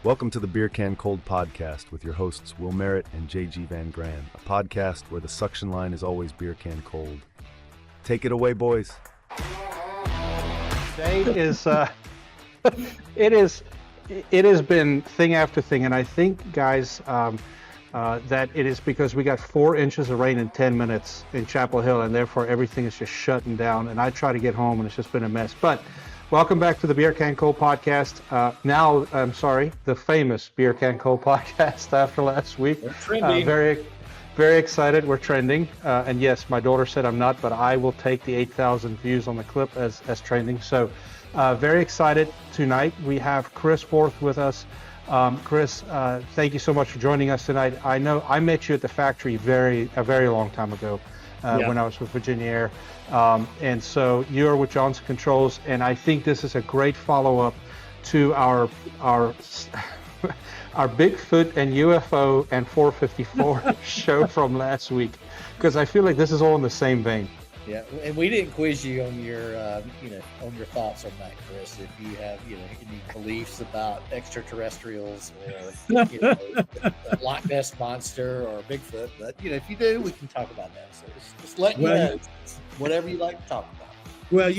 Welcome to the Beer Can Cold Podcast with your hosts Will Merritt and JG Van Gran, a podcast where the suction line is always beer can cold. Take it away, boys. Today is it has been thing after thing, and I think, guys, that it is because we got 4 inches of rain in 10 minutes in Chapel Hill, and therefore everything is just shutting down. And I try to get home, and it's just been a mess. But welcome back to the Beer Can Cold Podcast. The famous Beer Can Cold Podcast after last week. We're trending. Very excited. We're trending. And yes, my daughter said I'm not, but I will take the 8,000 views on the clip as trending. So very excited tonight. We have Chris Forth with us. Chris, thank you so much for joining us tonight. I know I met you at the factory a very long time ago when I was with Virginia Air. And so you're with Johnson Controls, and I think this is a great follow-up to our Bigfoot and UFO and 454 show from last week, because I feel like this is all in the same vein. Yeah, and we didn't quiz you on your, on your thoughts on that, Chris. If you have, any beliefs about extraterrestrials or, Loch Ness monster or Bigfoot, but if you do, we can talk about that. So just let you know whatever you like to talk about. Well,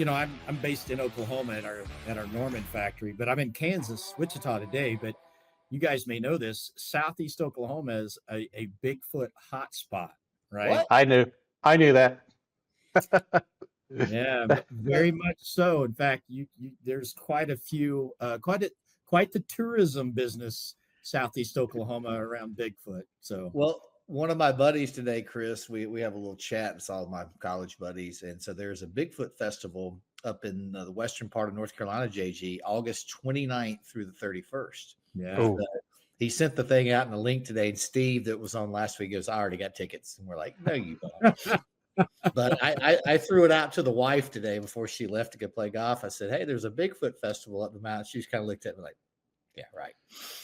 I'm based in Oklahoma at our Norman factory, but I'm in Kansas, Wichita today. But you guys may know this: Southeast Oklahoma is a Bigfoot hotspot, right? What? I knew that. Yeah, very much so. In fact, there's quite a few, quite the tourism business Southeast Oklahoma around Bigfoot. So, well, one of my buddies today, Chris, we have a little chat. It's all my college buddies, and so there's a Bigfoot festival up in the western part of North Carolina, JG, August 29th through the 31st. Yeah. He sent the thing out in the link today, and Steve, that was on last week, goes, "I already got tickets." And we're like, "No, you don't." But I threw it out to the wife today before she left to go play golf. I said, "Hey, there's a Bigfoot festival up the mountain." She just kind of looked at me like, "Yeah, right."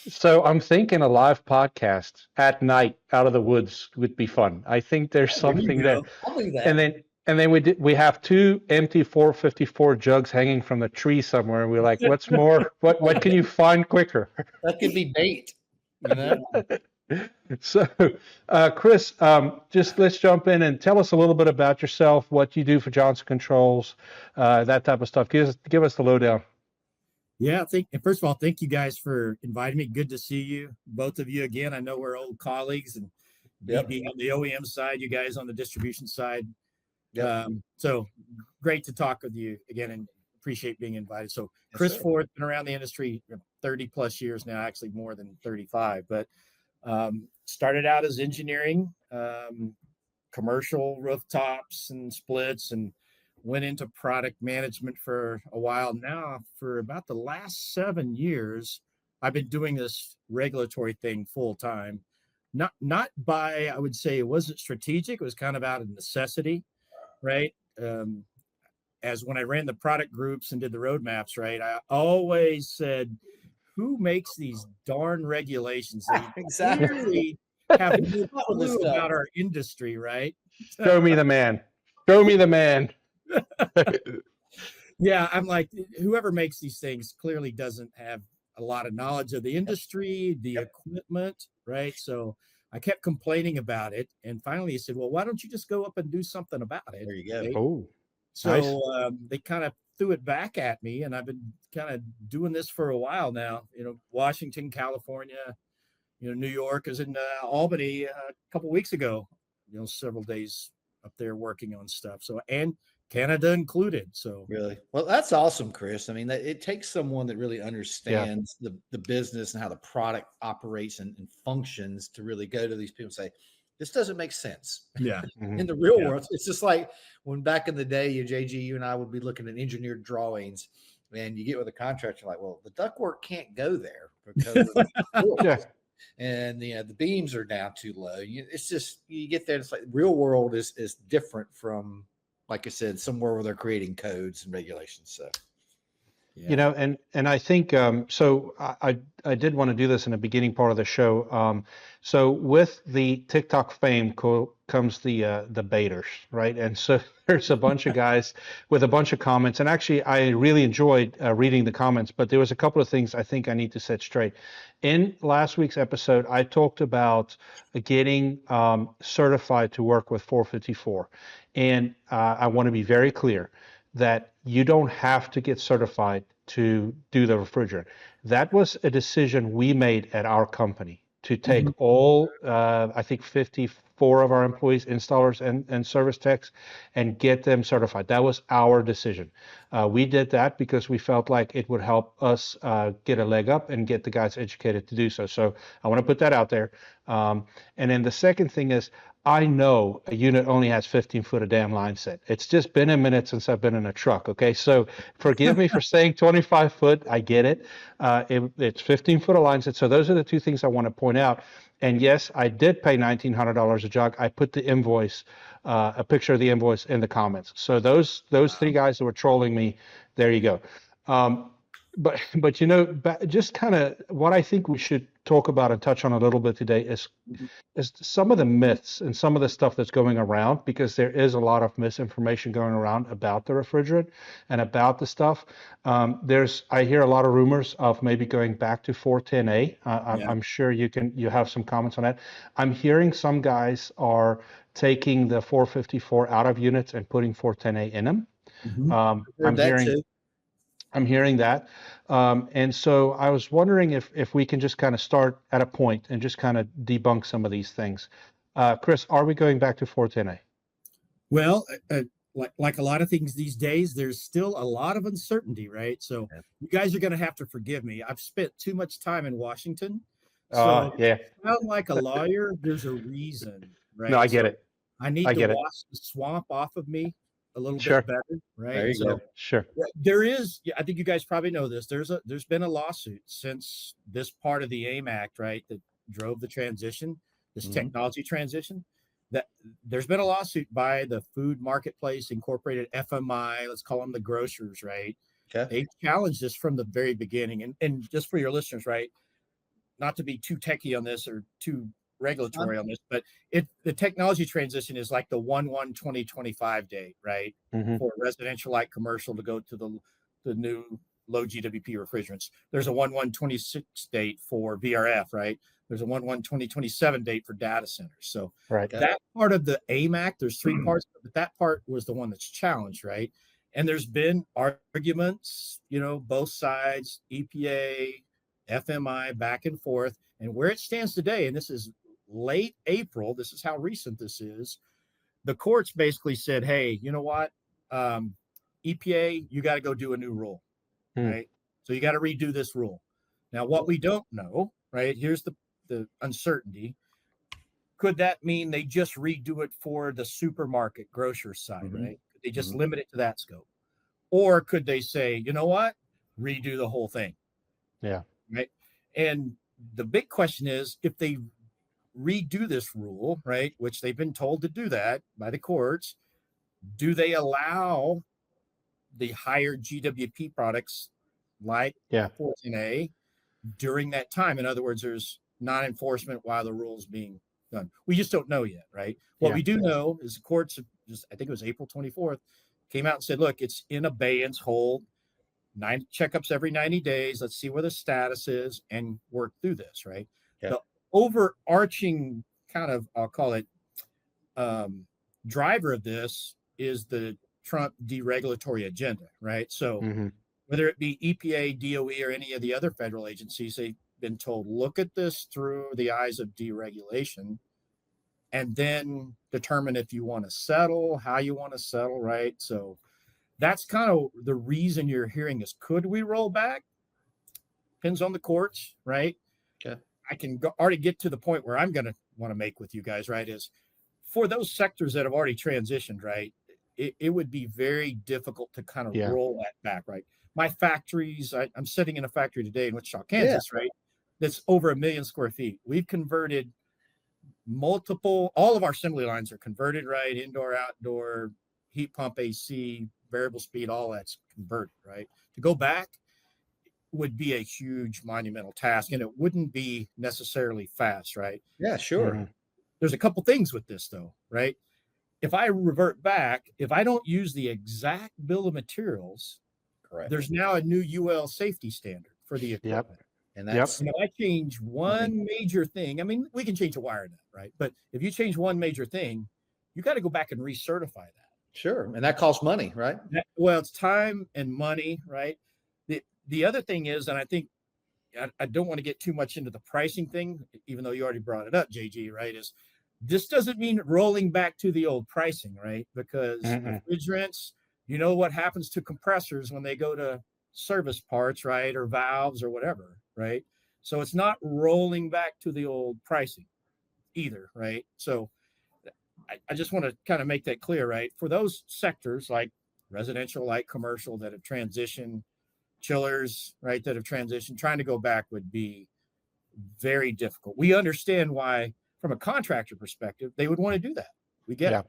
So I'm thinking a live podcast at night out of the woods would be fun. I think there's something there. I'll do that. And then we have 2 empty 454 jugs hanging from the tree somewhere, and we're like, what's more? What can you find quicker? That could be bait. So, Chris, just let's jump in and tell us a little bit about yourself, what you do for Johnson Controls, that type of stuff. Give us the lowdown. Yeah, first of all, thank you guys for inviting me. Good to see you, both of you again. I know we're old colleagues, and being on the OEM side, you guys on the distribution side. Yep. So great to talk with you again, and appreciate being invited. So Chris Forth, been around the industry 30 plus years now, actually more than 35, but started out as engineering, commercial rooftops and splits, and went into product management for a while. Now, for about the last 7 years, I've been doing this regulatory thing full time. Not by, I would say it wasn't strategic. It was kind of out of necessity, right? As when I ran the product groups and did the roadmaps, right, I always said, who makes these darn regulations? They Exactly. Really have no clue about our industry, right? Show me the man. Show me the man. Yeah, I'm like, whoever makes these things clearly doesn't have a lot of knowledge of the industry, the equipment, right? So I kept complaining about it, and finally he said, well, why don't you just go up and do something about it? There you go. Right? Oh, So nice. they kind of threw it back at me, and I've been kind of doing this for a while now. Washington, California, New York, is in Albany a couple weeks ago. Several days up there working on stuff. So, and Canada included. So really, well, that's awesome, Chris. I mean, it takes someone that really understands the business and how the product operates and functions to really go to these people and say, this doesn't make sense. Yeah. In the real world, it's just like when back in the day, JG, you and I would be looking at engineered drawings, and you get with a contractor, like, well, the ductwork can't go there because of the and the beams are down too low. It's just, you get there, it's like real world is different from, like I said, somewhere where they're creating codes and regulations. So You know, and I think so. I did want to do this in the beginning part of the show. So with the TikTok fame comes the baiters, right? And so there's a bunch of guys with a bunch of comments, and actually I really enjoyed reading the comments. But there was a couple of things I think I need to set straight. In last week's episode, I talked about getting certified to work with 454, and I want to be very clear that you don't have to get certified to do the refrigerant. That was a decision we made at our company to take all, I think 54 of our employees, installers and service techs, and get them certified. That was our decision. We did that because we felt like it would help us get a leg up and get the guys educated to do so. So I want to put that out there. And then the second thing is, I know a unit only has 15 foot of damn line set. It's just been a minute since I've been in a truck. Okay. So forgive me for saying 25 foot. I get it. It's 15 foot of line set. So those are the two things I want to point out. And yes, I did pay $1,900 a jug. I put the invoice, a picture of the invoice in the comments. So those three guys that were trolling me, there you go. But you know, just kind of what I think we should talk about and touch on a little bit today is some of the myths and some of the stuff that's going around, because there is a lot of misinformation going around about the refrigerant and about the stuff. I hear a lot of rumors of maybe going back to 410A. I'm sure you have some comments on that. I'm hearing some guys are taking the 454 out of units and putting 410A in them. I'm hearing that. And so I was wondering if we can just kind of start at a point and just kind of debunk some of these things. Chris, are we going back to 410A? Well, like a lot of things these days, there's still a lot of uncertainty, right? So you guys are going to have to forgive me. I've spent too much time in Washington. So yeah. sound like a lawyer, there's a reason, right? No, I get it. I need to wash the swamp off of me a little bit better, right? There you go. Sure. There is, I think you guys probably know this. There's been a lawsuit since this part of the AIM Act, right, that drove the transition, this technology transition. That there's been a lawsuit by the Food Marketplace Incorporated, FMI. Let's call them the grocers, right? Okay. They challenged this from the very beginning, and just for your listeners, right, not to be too techie on this or too regulatory on this, but the technology transition is like the 1/1/2025 date, right? For residential light commercial to go to the new low GWP refrigerants. There's a 1/1/26 date for VRF, right? There's a 1/1/2027 date for data centers. So that part of the AIM Act, there's three parts, but that part was the one that's challenged, right? And there's been arguments, both sides, EPA, FMI, back and forth. And where it stands today, and this is late April, this is how recent this is, the courts basically said, hey, you know what, EPA, you got to go do a new rule, right? So you got to redo this rule. Now, what we don't know, right, here's the uncertainty. Could that mean they just redo it for the supermarket grocer side, right? Could they just limit it to that scope? Or could they say, you know what, redo the whole thing? Yeah. Right. And the big question is, if they redo this rule, right, which they've been told to do that by the courts, do they allow the higher GWP products like 410A during that time? In other words, there's non-enforcement while the rule's being done. We just don't know yet, right? What we do know is the courts, I think it was April 24th, came out and said, look, it's in abeyance, hold 9 checkups every 90 days. Let's see where the status is and work through this, right? The overarching kind of, I'll call it, driver of this is the Trump deregulatory agenda, right? So whether it be EPA, DOE, or any of the other federal agencies, they've been told, look at this through the eyes of deregulation and then determine if you want to settle, how you want to settle, right? So that's kind of the reason you're hearing this. Could we roll back? Depends on the courts, right? Okay. I can already get to the point where I'm going to want to make with you guys, right, is for those sectors that have already transitioned, right, it would be very difficult to kind of roll that back, right? My factories, I'm sitting in a factory today in Wichita, Kansas, right, that's over 1 million square feet. We've converted all of our assembly lines are converted, right, indoor, outdoor, heat pump, AC, variable speed, all that's converted, right? To go back, would be a huge monumental task, and it wouldn't be necessarily fast, right? Yeah, sure. Mhm. There's a couple things with this though, right? If I revert back, if I don't use the exact bill of materials, Correct. there's now a new UL safety standard for the Yep. equipment. And Yep. that's And if I change one major thing, I mean, we can change a wire nut, right? But if you change one major thing, you got to go back and recertify that. sure. And that costs money, right? Well, it's time and money, right? The other thing is, and I think I don't want to get too much into the pricing thing, even though you already brought it up, JG, right? Is this doesn't mean rolling back to the old pricing, right? Because refrigerants, you know what happens to compressors when they go to service parts, right? Or valves or whatever, right? So it's not rolling back to the old pricing either, right? So I just want to kind of make that clear, right? For those sectors like residential, like commercial that have transitioned, chillers, right, that have transitioned, trying to go back would be very difficult. We understand why, from a contractor perspective, they would want to do that. We get it.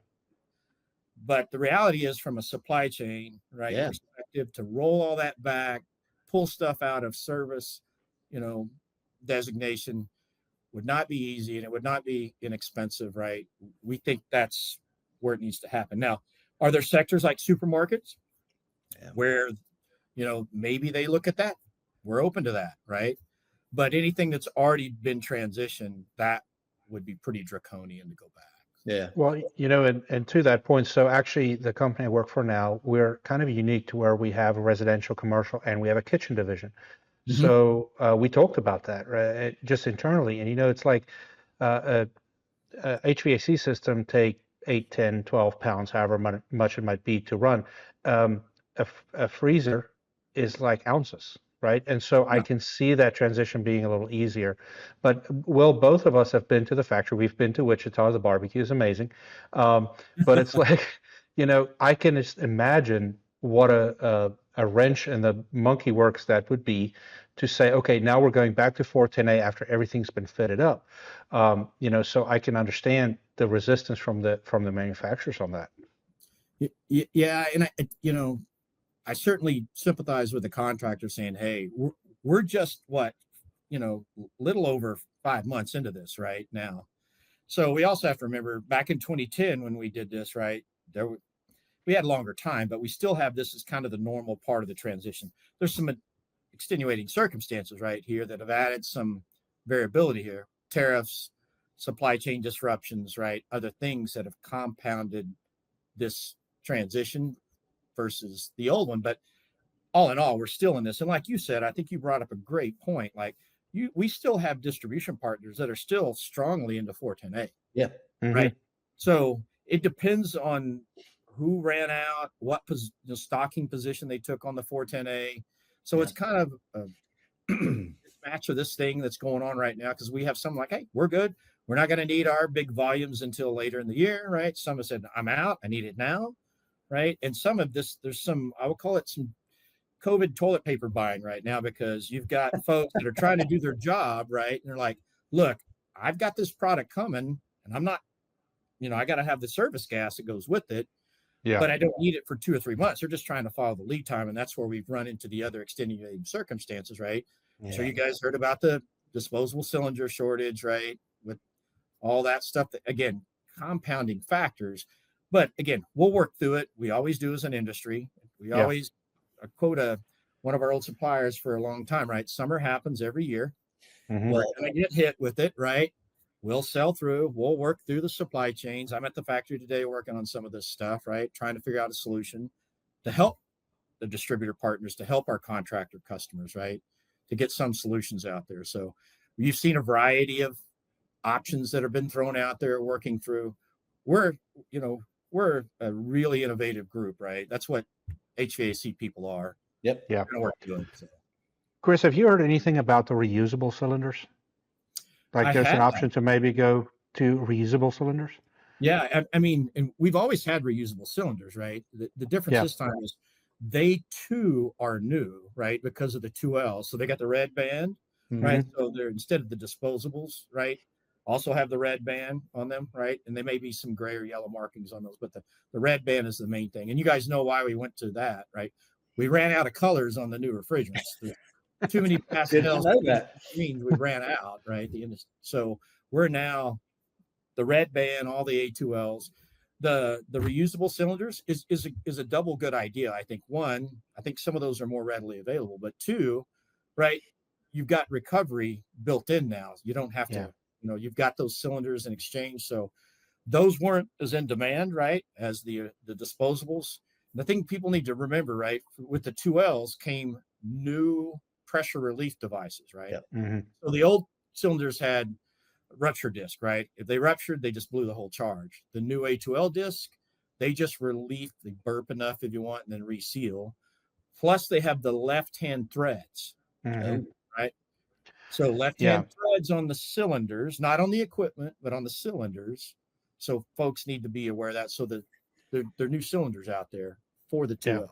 But the reality is, from a supply chain, right, perspective, to roll all that back, pull stuff out of service, designation would not be easy, and it would not be inexpensive, right? We think that's where it needs to happen. Now, are there sectors like supermarkets where, maybe they look at that? We're open to that, right? But anything that's already been transitioned, that would be pretty draconian to go back. Yeah. Well, and to that point, so actually the company I work for now, we're kind of unique to where we have a residential, commercial, and we have a kitchen division. Mm-hmm. So we talked about that, right, just internally. And, it's like a HVAC system take 8, 10, 12 pounds, however much it might be to run. A freezer is like ounces, right? And so I can see that transition being a little easier. But both of us have been to the factory. We've been to Wichita. The barbecue is amazing. But it's like, I can just imagine what a wrench and the monkey works that would be to say, okay, now we're going back to 410A after everything's been fitted up. So I can understand the resistance from the manufacturers on that. Yeah, and I certainly sympathize with the contractor saying, hey, we're just little over 5 months into this right now. So we also have to remember back in 2010 when we did this, right, we had longer time, but we still have this as kind of the normal part of the transition. There's some extenuating circumstances right here that have added some variability here, tariffs, supply chain disruptions, right, other things that have compounded this transition versus the old one. But all in all, we're still in this. And like you said, I think you brought up a great point. Like we still have distribution partners that are still strongly into 410A. Yeah. Right. So it depends on who ran out, what stocking position they took on the 410A. So it's kind of a mismatch of this thing that's going on right now, because we have some like, hey, we're good. We're not going to need our big volumes until later in the year, right? Some have said, I'm out. I need it now, right? And some of this, there's some, I would call it some COVID toilet paper buying right now, because you've got folks that are trying to do their job, right? And they're like, look, I've got this product coming, and I'm not, I got to have the service gas that goes with it. Yeah. But I don't need it for 2 or 3 months. They're just trying to follow the lead time. And that's where we've run into the other extenuating circumstances, right? Yeah. So you guys heard about the disposable cylinder shortage, right? With all that stuff that, again, compounding factors. But again, we'll work through it. We always do as an industry. We always quote one of our old suppliers for a long time, right? Summer happens every year. Mm-hmm. We're going to get hit with it, right? We'll sell through. We'll work through the supply chains. I'm at the factory today working on some of this stuff, right? Trying to figure out a solution to help the distributor partners, to help our contractor customers, right? To get some solutions out there. So you've seen a variety of options that have been thrown out there, working through. We're a really innovative group, right? That's what HVAC people are. Yep. Yeah. Work good, so. Chris, have you heard anything about the reusable cylinders? Like there's an option to maybe go to reusable cylinders? Yeah, I mean, and we've always had reusable cylinders, right? The difference this time is they too are new, right? Because of the 2L. So they got the red band, right? So they're, instead of the disposables, right, also have the red band on them, right? And there may be some gray or yellow markings on those, but the red band is the main thing. And you guys know why we went to that, right? We ran out of colors on the new refrigerants. too many Didn't pastels. know that. Greens, we ran out, right? So we're now the red band, all the A2Ls. The reusable cylinders is a double good idea. I think one, I think some of those are more readily available, but two, right? You've got recovery built in now. You don't have to, you've got those cylinders in exchange. So those weren't as in demand, right, as the disposables. The thing people need to remember, right, with the 2Ls came new pressure relief devices, right? Yep. Mm-hmm. So the old cylinders had rupture disc, right? If they ruptured, they just blew the whole charge. The new A2L disc, they just relief, they burp enough if you want, and then reseal. Plus, they have the left-hand threads, Mm-hmm. right? So left-hand threads on the cylinders, not on the equipment, but on the cylinders. So folks need to be aware of that. So that there are new cylinders out there for the 2L.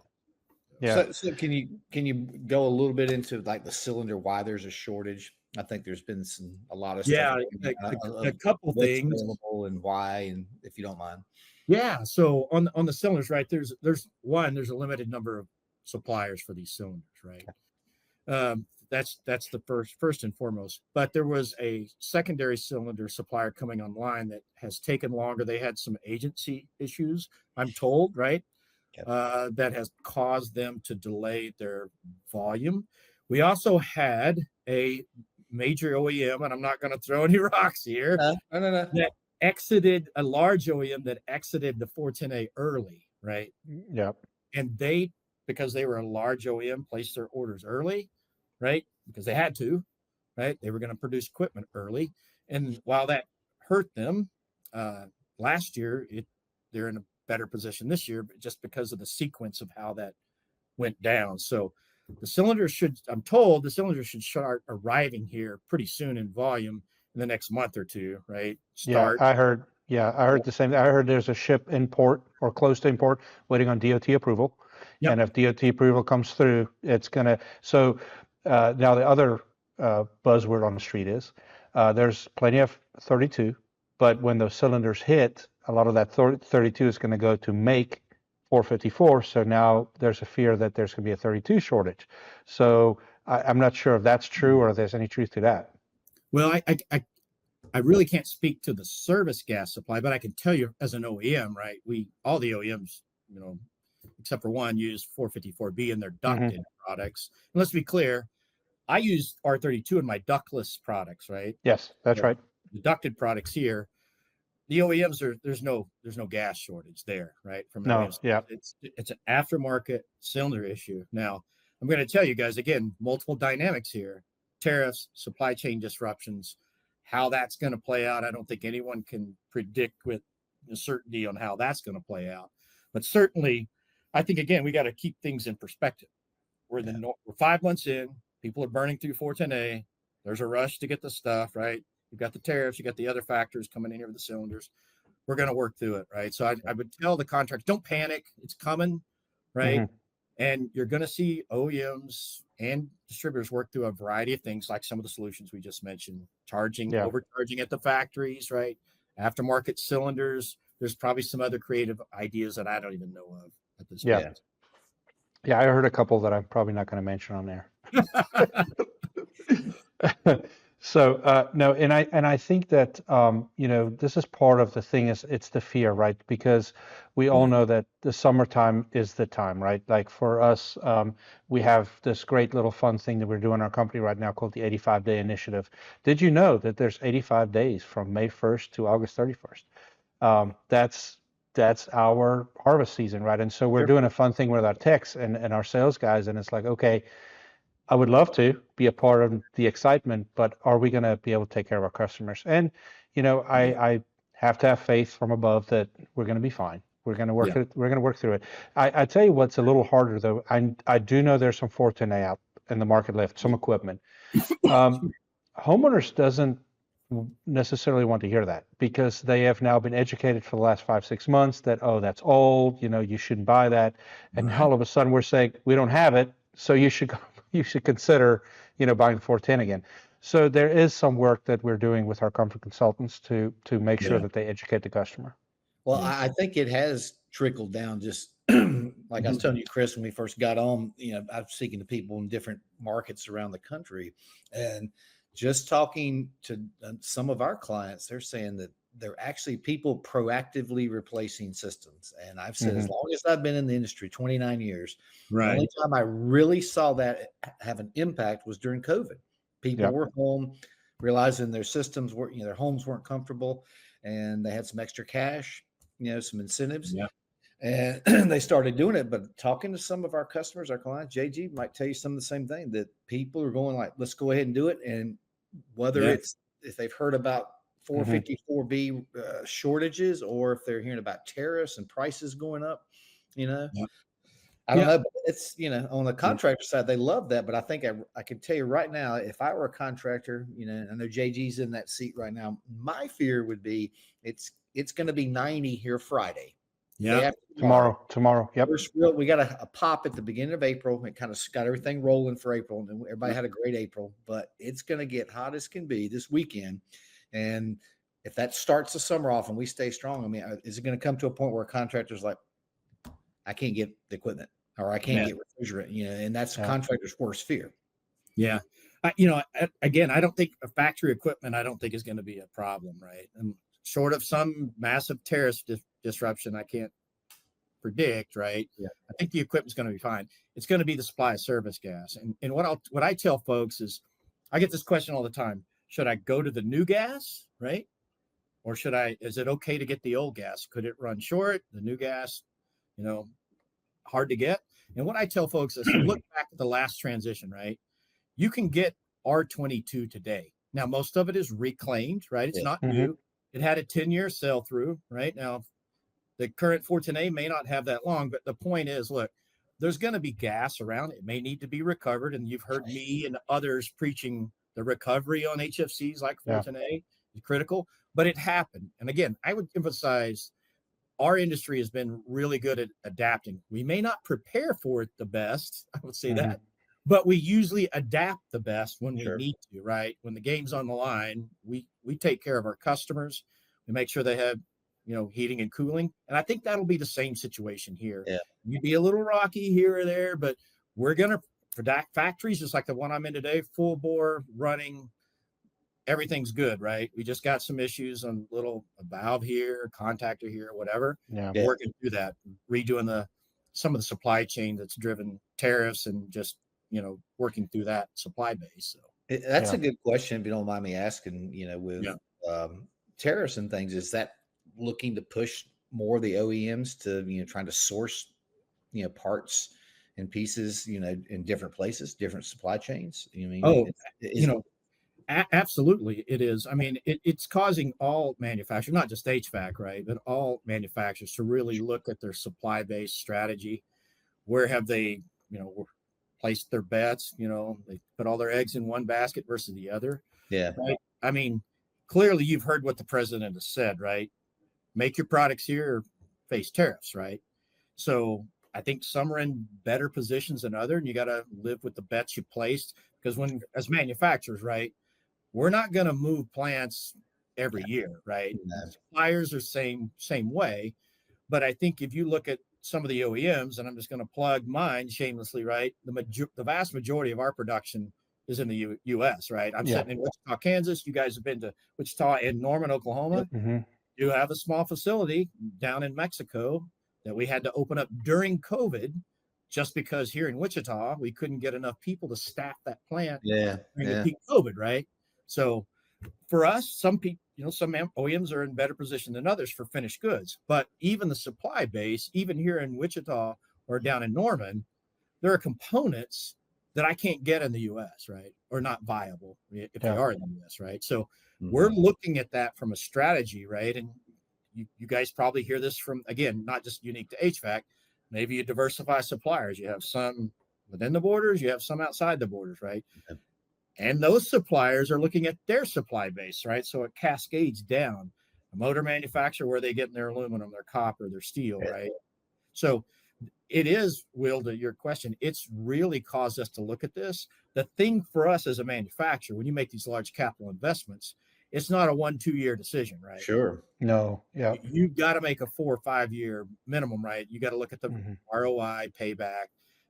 Yeah. So can you go a little bit into like the cylinder, why there's a shortage? I think there's been a lot of stuff. A couple things available and why, and if you don't mind. Yeah. So on the cylinders, right? There's a limited number of suppliers for these cylinders, right? That's the first and foremost. But there was a secondary cylinder supplier coming online that has taken longer. They had some agency issues, I'm told, right? Yep. That has caused them to delay their volume. We also had a major OEM, and I'm not going to throw any rocks here. No. That exited a large OEM that exited the 410A early, right? Yep. And because they were a large OEM, placed their orders early, right? Because they had to, right? They were going to produce equipment early. And while that hurt them last year, they're in a better position this year, but just because of the sequence of how that went down. So I'm told the cylinders should start arriving here pretty soon in volume in the next month or two, right? Yeah, I heard the same. I heard there's a ship in port or close to import waiting on DOT approval. Yep. And if DOT approval comes through, it's going to, so now the other buzzword on the street is there's plenty of 32, but when those cylinders hit, a lot of that 32 is going to go to make 454. So now there's a fear that there's going to be a 32 shortage. So I'm not sure if that's true or if there's any truth to that. Well, I really can't speak to the service gas supply, but I can tell you as an OEM, right? All the OEMs, except for one, use 454B in their ducted products. And let's be clear, I use R32 in my ductless products, right? Yes, that's right. The ducted products here, the OEMs there's no gas shortage there, right? From OEMs. Yeah. It's an aftermarket cylinder issue. Now, I'm going to tell you guys again, multiple dynamics here: tariffs, supply chain disruptions, how that's going to play out. I don't think anyone can predict with certainty on how that's going to play out. But certainly, I think again we got to keep things in perspective. We're 5 months in. People are burning through 410A. There's a rush to get the stuff right. You've got the tariffs, you got the other factors coming in here with the cylinders. We're going to work through it, right? So I would tell the contractors, don't panic. It's coming, right? Mm-hmm. And you're going to see OEMs and distributors work through a variety of things, like some of the solutions we just mentioned, overcharging at the factories, right? Aftermarket cylinders. There's probably some other creative ideas that I don't even know of at this point. Yeah, I heard a couple that I'm probably not going to mention on there. So no, and I think that this is part of the thing is it's the fear, right? Because we all know that the summertime is the time, right? Like for us, we have this great little fun thing that we're doing in our company right now called the 85-day initiative. Did you know that there's 85 days from May 1st to August 31st? That's our harvest season, right? And so we're doing a fun thing with our techs and our sales guys, and it's like, okay, I would love to be a part of the excitement, but are we going to be able to take care of our customers? And, I have to have faith from above that we're going to be fine. We're going to work it. We're going to work through it. I tell you what's a little harder though. I do know there's some 410A out in the market left, some equipment. Homeowners doesn't necessarily want to hear that because they have now been educated for the last 5-6 months that, oh, that's old, you shouldn't buy that. And all of a sudden we're saying we don't have it. So you should consider, buying 410 again. So there is some work that we're doing with our comfort consultants to make sure that they educate the customer. Well, I think it has trickled down just like I was telling you, Chris, when we first got on, I was speaking to people in different markets around the country, and just talking to some of our clients, they're saying that they're actually people proactively replacing systems. And I've said, as long as I've been in the industry, 29 years, the only time I really saw that have an impact was during COVID. People were home, realizing their systems were, their homes weren't comfortable, and they had some extra cash, some incentives. Yeah. And they started doing it. But talking to some of our customers, our clients, JG might tell you some of the same thing, that people are going like, let's go ahead and do it. And whether it's if they've heard about 454B shortages, or if they're hearing about tariffs and prices going up, I don't know, but it's, on the contractor side, they love that. But I think I can tell you right now, if I were a contractor, I know JG's in that seat right now, my fear would be it's going to be 90 here Friday. Yeah. Tomorrow. Yep. We got a pop at the beginning of April. It kind of got everything rolling for April, and everybody had a great April, but it's going to get hot as can be this weekend. And if that starts the summer off and we stay strong, I mean, is it going to come to a point where a contractor's like, I can't get the equipment, or I can't get refrigerant, and that's a contractor's worst fear. Yeah. Again, I don't think a factory equipment, I don't think is going to be a problem, right? And short of some massive tariff disruption, I can't predict, right? Yeah. I think the equipment's going to be fine. It's going to be the supply of service gas. And what I tell folks is, I get this question all the time. Should I go to the new gas, right? Or is it okay to get the old gas? Could it run short? The new gas, hard to get. And what I tell folks is, look back at the last transition, right? You can get R22 today. Now, most of it is reclaimed, right? It's not new. It had a 10-year sell through, right? Now, the current 410A may not have that long, but the point is, look, there's going to be gas around. It may need to be recovered. And you've heard me and others preaching the recovery on HFCs like 410A is critical, but it happened. And again, I would emphasize our industry has been really good at adapting. We may not prepare for it the best, I would say that, but we usually adapt the best when we need to, right? When the game's on the line, we take care of our customers. We make sure they have, heating and cooling. And I think that'll be the same situation here. Yeah. You'd be a little rocky here or there, but we're going to, for factories, just like the one I'm in today, full bore running, everything's good, right? We just got some issues on little valve here, contactor here, whatever. Yeah. Working through that, redoing some of the supply chain that's driven tariffs, and just, working through that supply base. So that's a good question, if you don't mind me asking, with tariffs and things, is that looking to push more of the OEMs to, trying to source, parts and pieces, in different places, different supply chains? Absolutely, it is. I mean, it's causing all manufacturers, not just HVAC, right, but all manufacturers to really look at their supply-based strategy. Where have they, placed their bets? They put all their eggs in one basket versus the other. Yeah. Right. I mean, clearly you've heard what the president has said, right? Make your products here or face tariffs, right? So I think some are in better positions than others, and you got to live with the bets you placed, because as manufacturers, right, we're not going to move plants every year, right? Suppliers are same way. But I think if you look at some of the OEMs, and I'm just going to plug mine shamelessly, right? The vast majority of our production is in the U.S., right? I'm sitting in Wichita, Kansas. You guys have been to Wichita and Norman, Oklahoma. You have a small facility down in Mexico that we had to open up during COVID, just because here in Wichita, we couldn't get enough people to staff that plant during the peak COVID, right? So for us, some people, some OEMs are in better position than others for finished goods, but even the supply base, even here in Wichita or down in Norman, there are components that I can't get in the U.S., right? Or not viable if they are in the U.S., right? So we're looking at that from a strategy, right? And you guys probably hear this from, again, not just unique to HVAC. Maybe you diversify suppliers. You have some within the borders, you have some outside the borders, right? And those suppliers are looking at their supply base, right? So it cascades down. A motor manufacturer, where they get their aluminum, their copper, their steel, right? So it is, Will, to your question, it's really caused us to look at this. The thing for us as a manufacturer, when you make these large capital investments, it's not a 1-2 year decision, right? Sure. No. Yeah. You've got to make a 4 or 5 year minimum, right? You got to look at the ROI payback.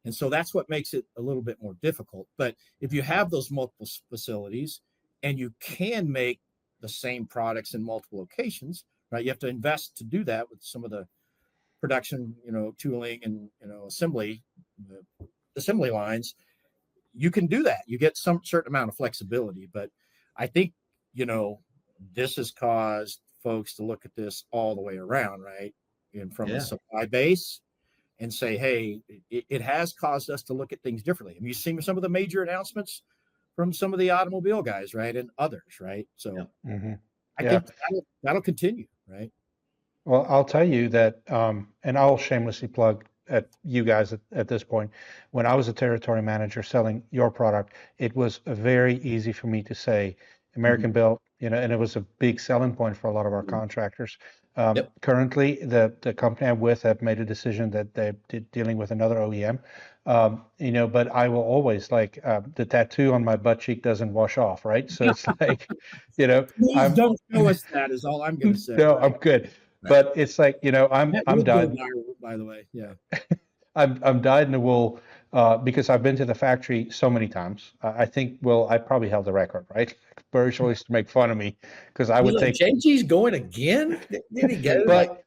And so that's what makes it a little bit more difficult. But if you have those multiple facilities and you can make the same products in multiple locations, right? You have to invest to do that with some of the production, tooling and, assembly lines. You can do that. You get some certain amount of flexibility. But I think, this has caused folks to look at this all the way around, right? And from the supply base and say, hey, it has caused us to look at things differently. I mean, you've seen some of the major announcements from some of the automobile guys, right? And others, right? So I think that'll continue, right? Well, I'll tell you that, and I'll shamelessly plug at you guys at this point. When I was a territory manager selling your product, it was very easy for me to say American built, and it was a big selling point for a lot of our contractors. Currently, the company I'm with have made a decision that they're dealing with another OEM, but I will always the tattoo on my butt cheek doesn't wash off, right? So it's like, Please don't show us that is all I'm going to say. No, right? I'm good. But it's like, I'm dyed. By the way, yeah. I'm dyed in the wool because I've been to the factory so many times. I think, I probably held the record, right? Virtual used to make fun of me because I would take. JG's going again? Did he go? But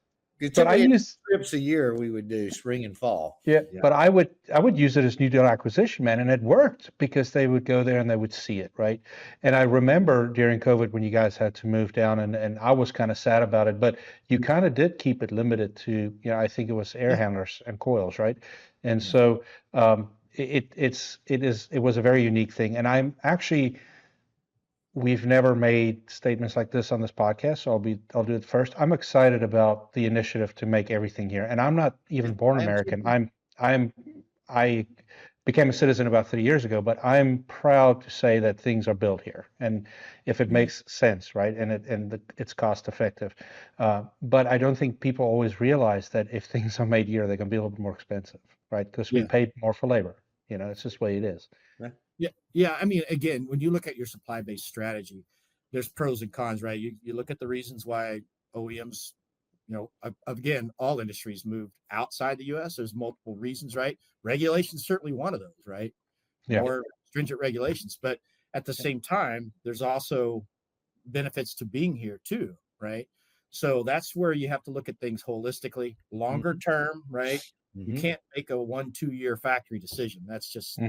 I use trips a year we would do spring and fall. Yeah, but I would use it as new deal acquisition, man, and it worked because they would go there and they would see it, right? And I remember during COVID when you guys had to move down, and I was kind of sad about it, but you kind of did keep it limited to, I think it was air handlers and coils, right? And so it was a very unique thing, and I'm actually. We've never made statements like this on this podcast, so I'll do it first. I'm excited about the initiative to make everything here, and I'm not even born American. I became a citizen about 3 years ago, but I'm proud to say that things are built here, and if it makes sense, right, and it's cost effective. But I don't think people always realize that if things are made here, they're going to be a little bit more expensive, right? Because we paid more for labor. It's just the way it is. Yeah. I mean, again, when you look at your supply-based strategy, there's pros and cons, right? You look at the reasons why OEMs, again, all industries moved outside the U.S. There's multiple reasons, right? Regulation's certainly one of those, right? Yeah. More stringent regulations, but at the same time, there's also benefits to being here too, right? So that's where you have to look at things holistically, longer term, right? You can't make a 1-2 year factory decision. That's just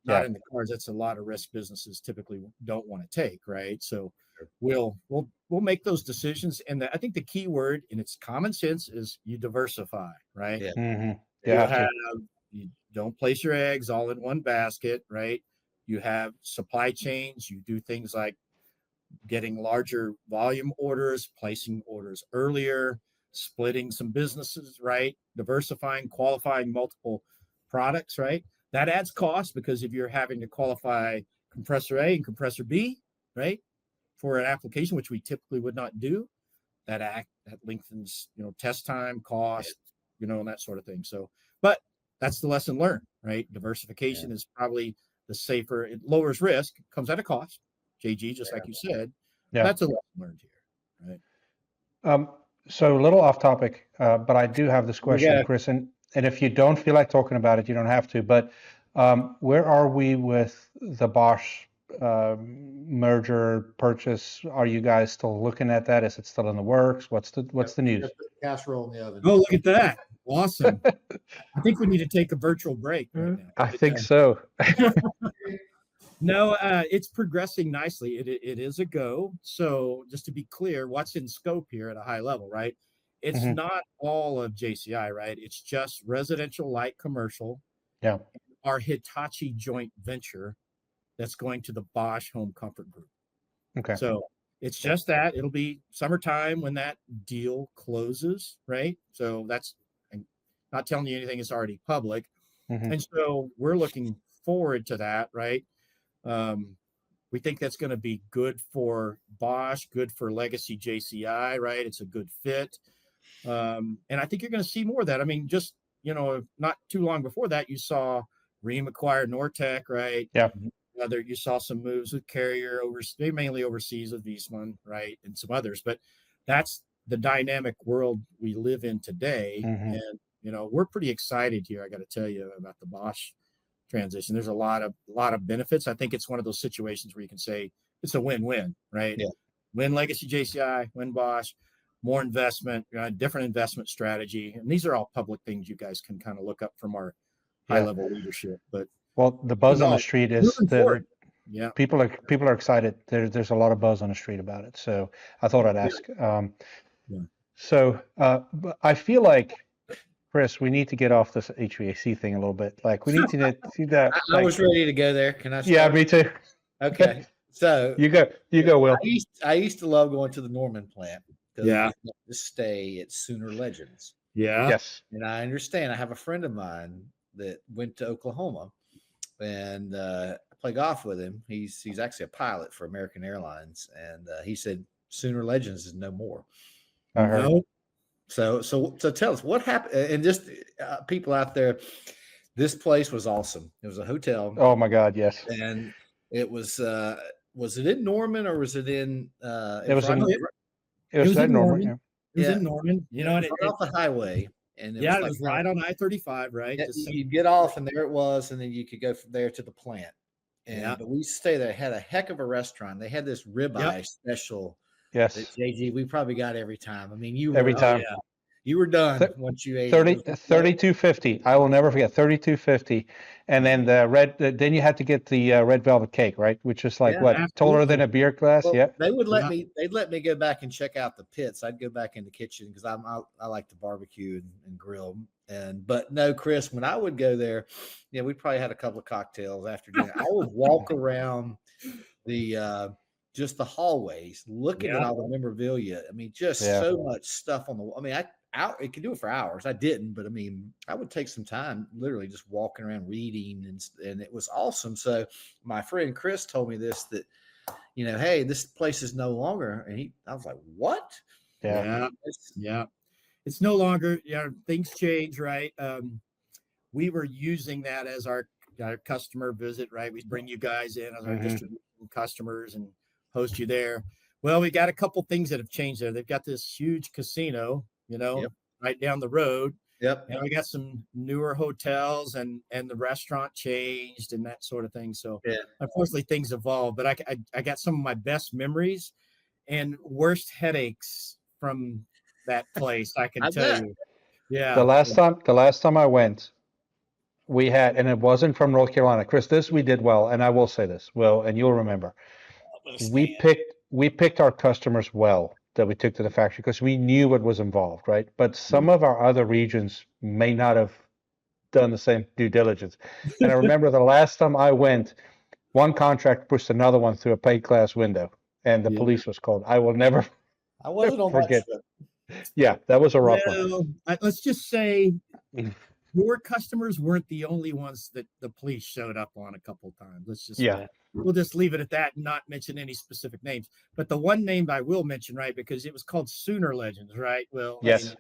not in the cards. That's a lot of risk businesses typically don't want to take, right? So we'll make those decisions. And I think the key word, and it's common sense, is you diversify, right? You don't place your eggs all in one basket, right? You have supply chains. You do things like getting larger volume orders, placing orders earlier, splitting some businesses, right? Diversifying, qualifying multiple products, right? That adds cost because if you're having to qualify compressor A and compressor B, right, for an application, which we typically would not do, that lengthens, test time, cost, and that sort of thing. So, but that's the lesson learned, right? Diversification is probably the safer. It lowers risk, comes at a cost. JG, just like you said, that's a lesson learned here, right? So a little off topic, but I do have this question, Chris, and if you don't feel like talking about it, you don't have to. But where are we with the Bosch merger purchase? Are you guys still looking at that? Is it still in the works? What's the news? Casserole in the oven. Oh, look at that! Awesome. I think we need to take a virtual break right now. I think so. No, it's progressing nicely. It is a go. So just to be clear, what's in scope here at a high level, right? It's not all of JCI, right? It's just residential, light commercial. Yeah. Our Hitachi joint venture that's going to the Bosch Home Comfort Group. Okay. So it's just that. It'll be summertime when that deal closes, right? So I'm not telling you anything. It's already public. And so we're looking forward to that, right? We think that's going to be good for Bosch, good for legacy JCI, right? It's a good fit. And I think you're going to see more of that. I mean, just, not too long before that, you saw Rheem acquire Nortec, right? Yeah. other. You saw some moves with Carrier mainly overseas with Viessmann, right, and some others. But that's the dynamic world we live in today, Mhm. and we're pretty excited here. I got to tell you about the Bosch transition. There's a lot of benefits. I think it's one of those situations where you can say it's a win-win, right? Yeah. Win legacy JCI, win Bosch, more investment, different investment strategy, and these are all public things you guys can kind of look up from our high-level leadership. But Well, the buzz on the overall, street is moving that forward, yeah, people are excited. There's a lot of buzz on the street about it. So I thought I'd ask. Yeah. So but I feel like, Chris, we need to get off this HVAC thing a little bit. Like we need to see that. I was ready to go there. Can I start? Yeah, me too. Okay. So You go, Will. I used to love going to the Norman plant because Yeah. we used to stay at Sooner Legends. yeah, Yes. And I understand. I have a friend of mine that went to Oklahoma, and I play golf with him. He's actually a pilot for American Airlines, and he said Sooner Legends is no more. I heard. No, So tell us what happened, and just people out there. This place was awesome. It was a hotel, Oh my God, yes. and it was it in Norman or was it in? It was right in- off- It was was that in Norman. Norman. It was Yeah. in Norman, and right off the highway, and it was was right on I-35, right? Just you'd get off, and there it was, and then you could go from there to the plant. And Yeah. but we used to stay there. Had a heck of a restaurant. They had this ribeye special that Yes. JG we probably got every time. I mean, you Every were, time. yeah. you were done Th- once you ate. 32.50. I will never forget 32.50. And then then you had to get the red velvet cake, right? Which is like Yeah, what, taller absolutely. than a beer glass? Well, Yeah. they would Yeah. they'd let me go back and check out the pits. I'd go back in the kitchen because I like to barbecue and grill. But no, Chris, when I would go there, we'd probably had a couple of cocktails after dinner. I would walk around the just the hallways looking at Yeah. all the memorabilia. I mean, just Yeah. so much stuff on the wall. I mean, it could do it for hours. I didn't, but I mean, I would take some time literally just walking around reading and it was awesome. So my friend Chris told me this that hey, this place is no longer. And I was like, what? Yeah. Yeah. It's- Yeah. It's no longer, things change, right? We were using that as our customer visit, right? We'd bring you guys in as our Mhm. distribution customers and host you there. Well, we got a couple things that have changed there. They've got this huge casino, Yep. right down the road. Yep. And we got some newer hotels and the restaurant changed and that sort of thing. So Yeah. unfortunately things evolved, but I got some of my best memories and worst headaches from that place. I can I tell bet. you. Yeah. The last time I went, we had, and it wasn't from North Carolina. Chris, this we did well, and I will say this, Will, and you'll remember. We picked our customers well that we took to the factory because we knew what was involved, right? But some of our other regions may not have done the same due diligence. And I remember the last time I went, one contract pushed another one through a plate glass window, and the Yeah. police was called. I will never. I wasn't on that Forget. trip. Yeah, that was a rough one. Well, let's just say Mm. your customers weren't the only ones that the police showed up on a couple of times. Let's just Yeah. we'll just leave it at that and not mention any specific names. But the one name I will mention, right, because it was called Sooner Legends, right? Well, Yes.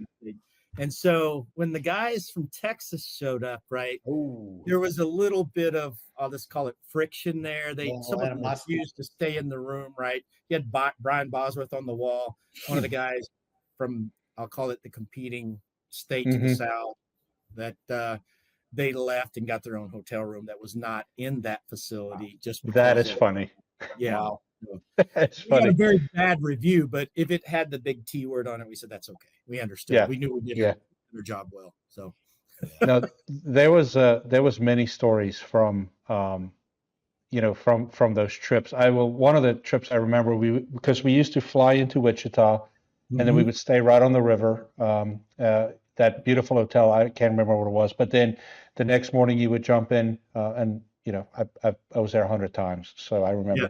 And so when the guys from Texas showed up, right, Ooh. there was a little bit of, I'll just call it friction there. Well, Some of them animosity. refused to stay in the room, right? You had Brian Bosworth on the wall, one of the guys from, I'll call it the competing state to the Mhm. south, that they left and got their own hotel room that was not in that facility. Just That because is of- funny. Yeah. Wow. It's We got a funny. very bad review, but if it had the big T word on it, we said that's okay. We understood. Yeah. We knew we did Yeah. our job well. So No, there was many stories from from those trips. One of the trips I remember because we used to fly into Wichita and then we would stay right on the river. That beautiful hotel, I can't remember what it was, but then the next morning you would jump in and I was there 100 times, so I remember. Yeah.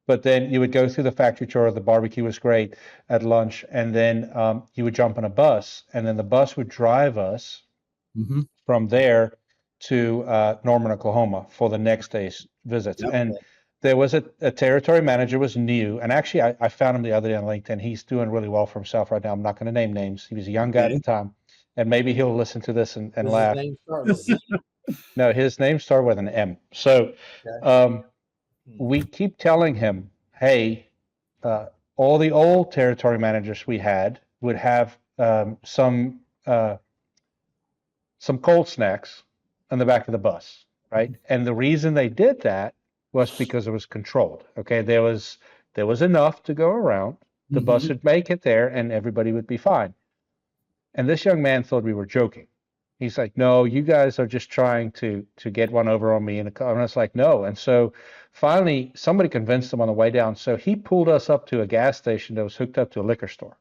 But then you would go through the factory tour. The barbecue was great at lunch, and then you would jump on a bus, and then the bus would drive us Mhm. from there to Norman, Oklahoma for the next day's visits. Yep. And there was a territory manager was new, and actually I found him the other day on LinkedIn. He's doing really well for himself right now. I'm not going to name names. He was a young guy at the time, and maybe he'll listen to this and Does his laugh. name start with an E? No, his name started with an M. So, we keep telling him, hey, all the old territory managers we had would have some cold snacks on the back of the bus, right? And the reason they did that was because it was controlled. Okay, there was enough to go around. The bus would make it there, and everybody would be fine. And this young man thought we were joking. He's like, no, you guys are just trying to get one over on me. And I was like, no. And so finally, somebody convinced him on the way down. So he pulled us up to a gas station that was hooked up to a liquor store.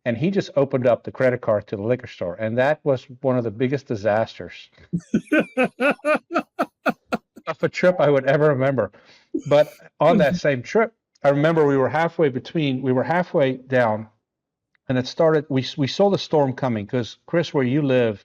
And he just opened up the credit card to the liquor store. And that was one of the biggest disasters of a trip I would ever remember. But on that same trip, I remember we were halfway down, and it started, we saw the storm coming because, Chris, where you live,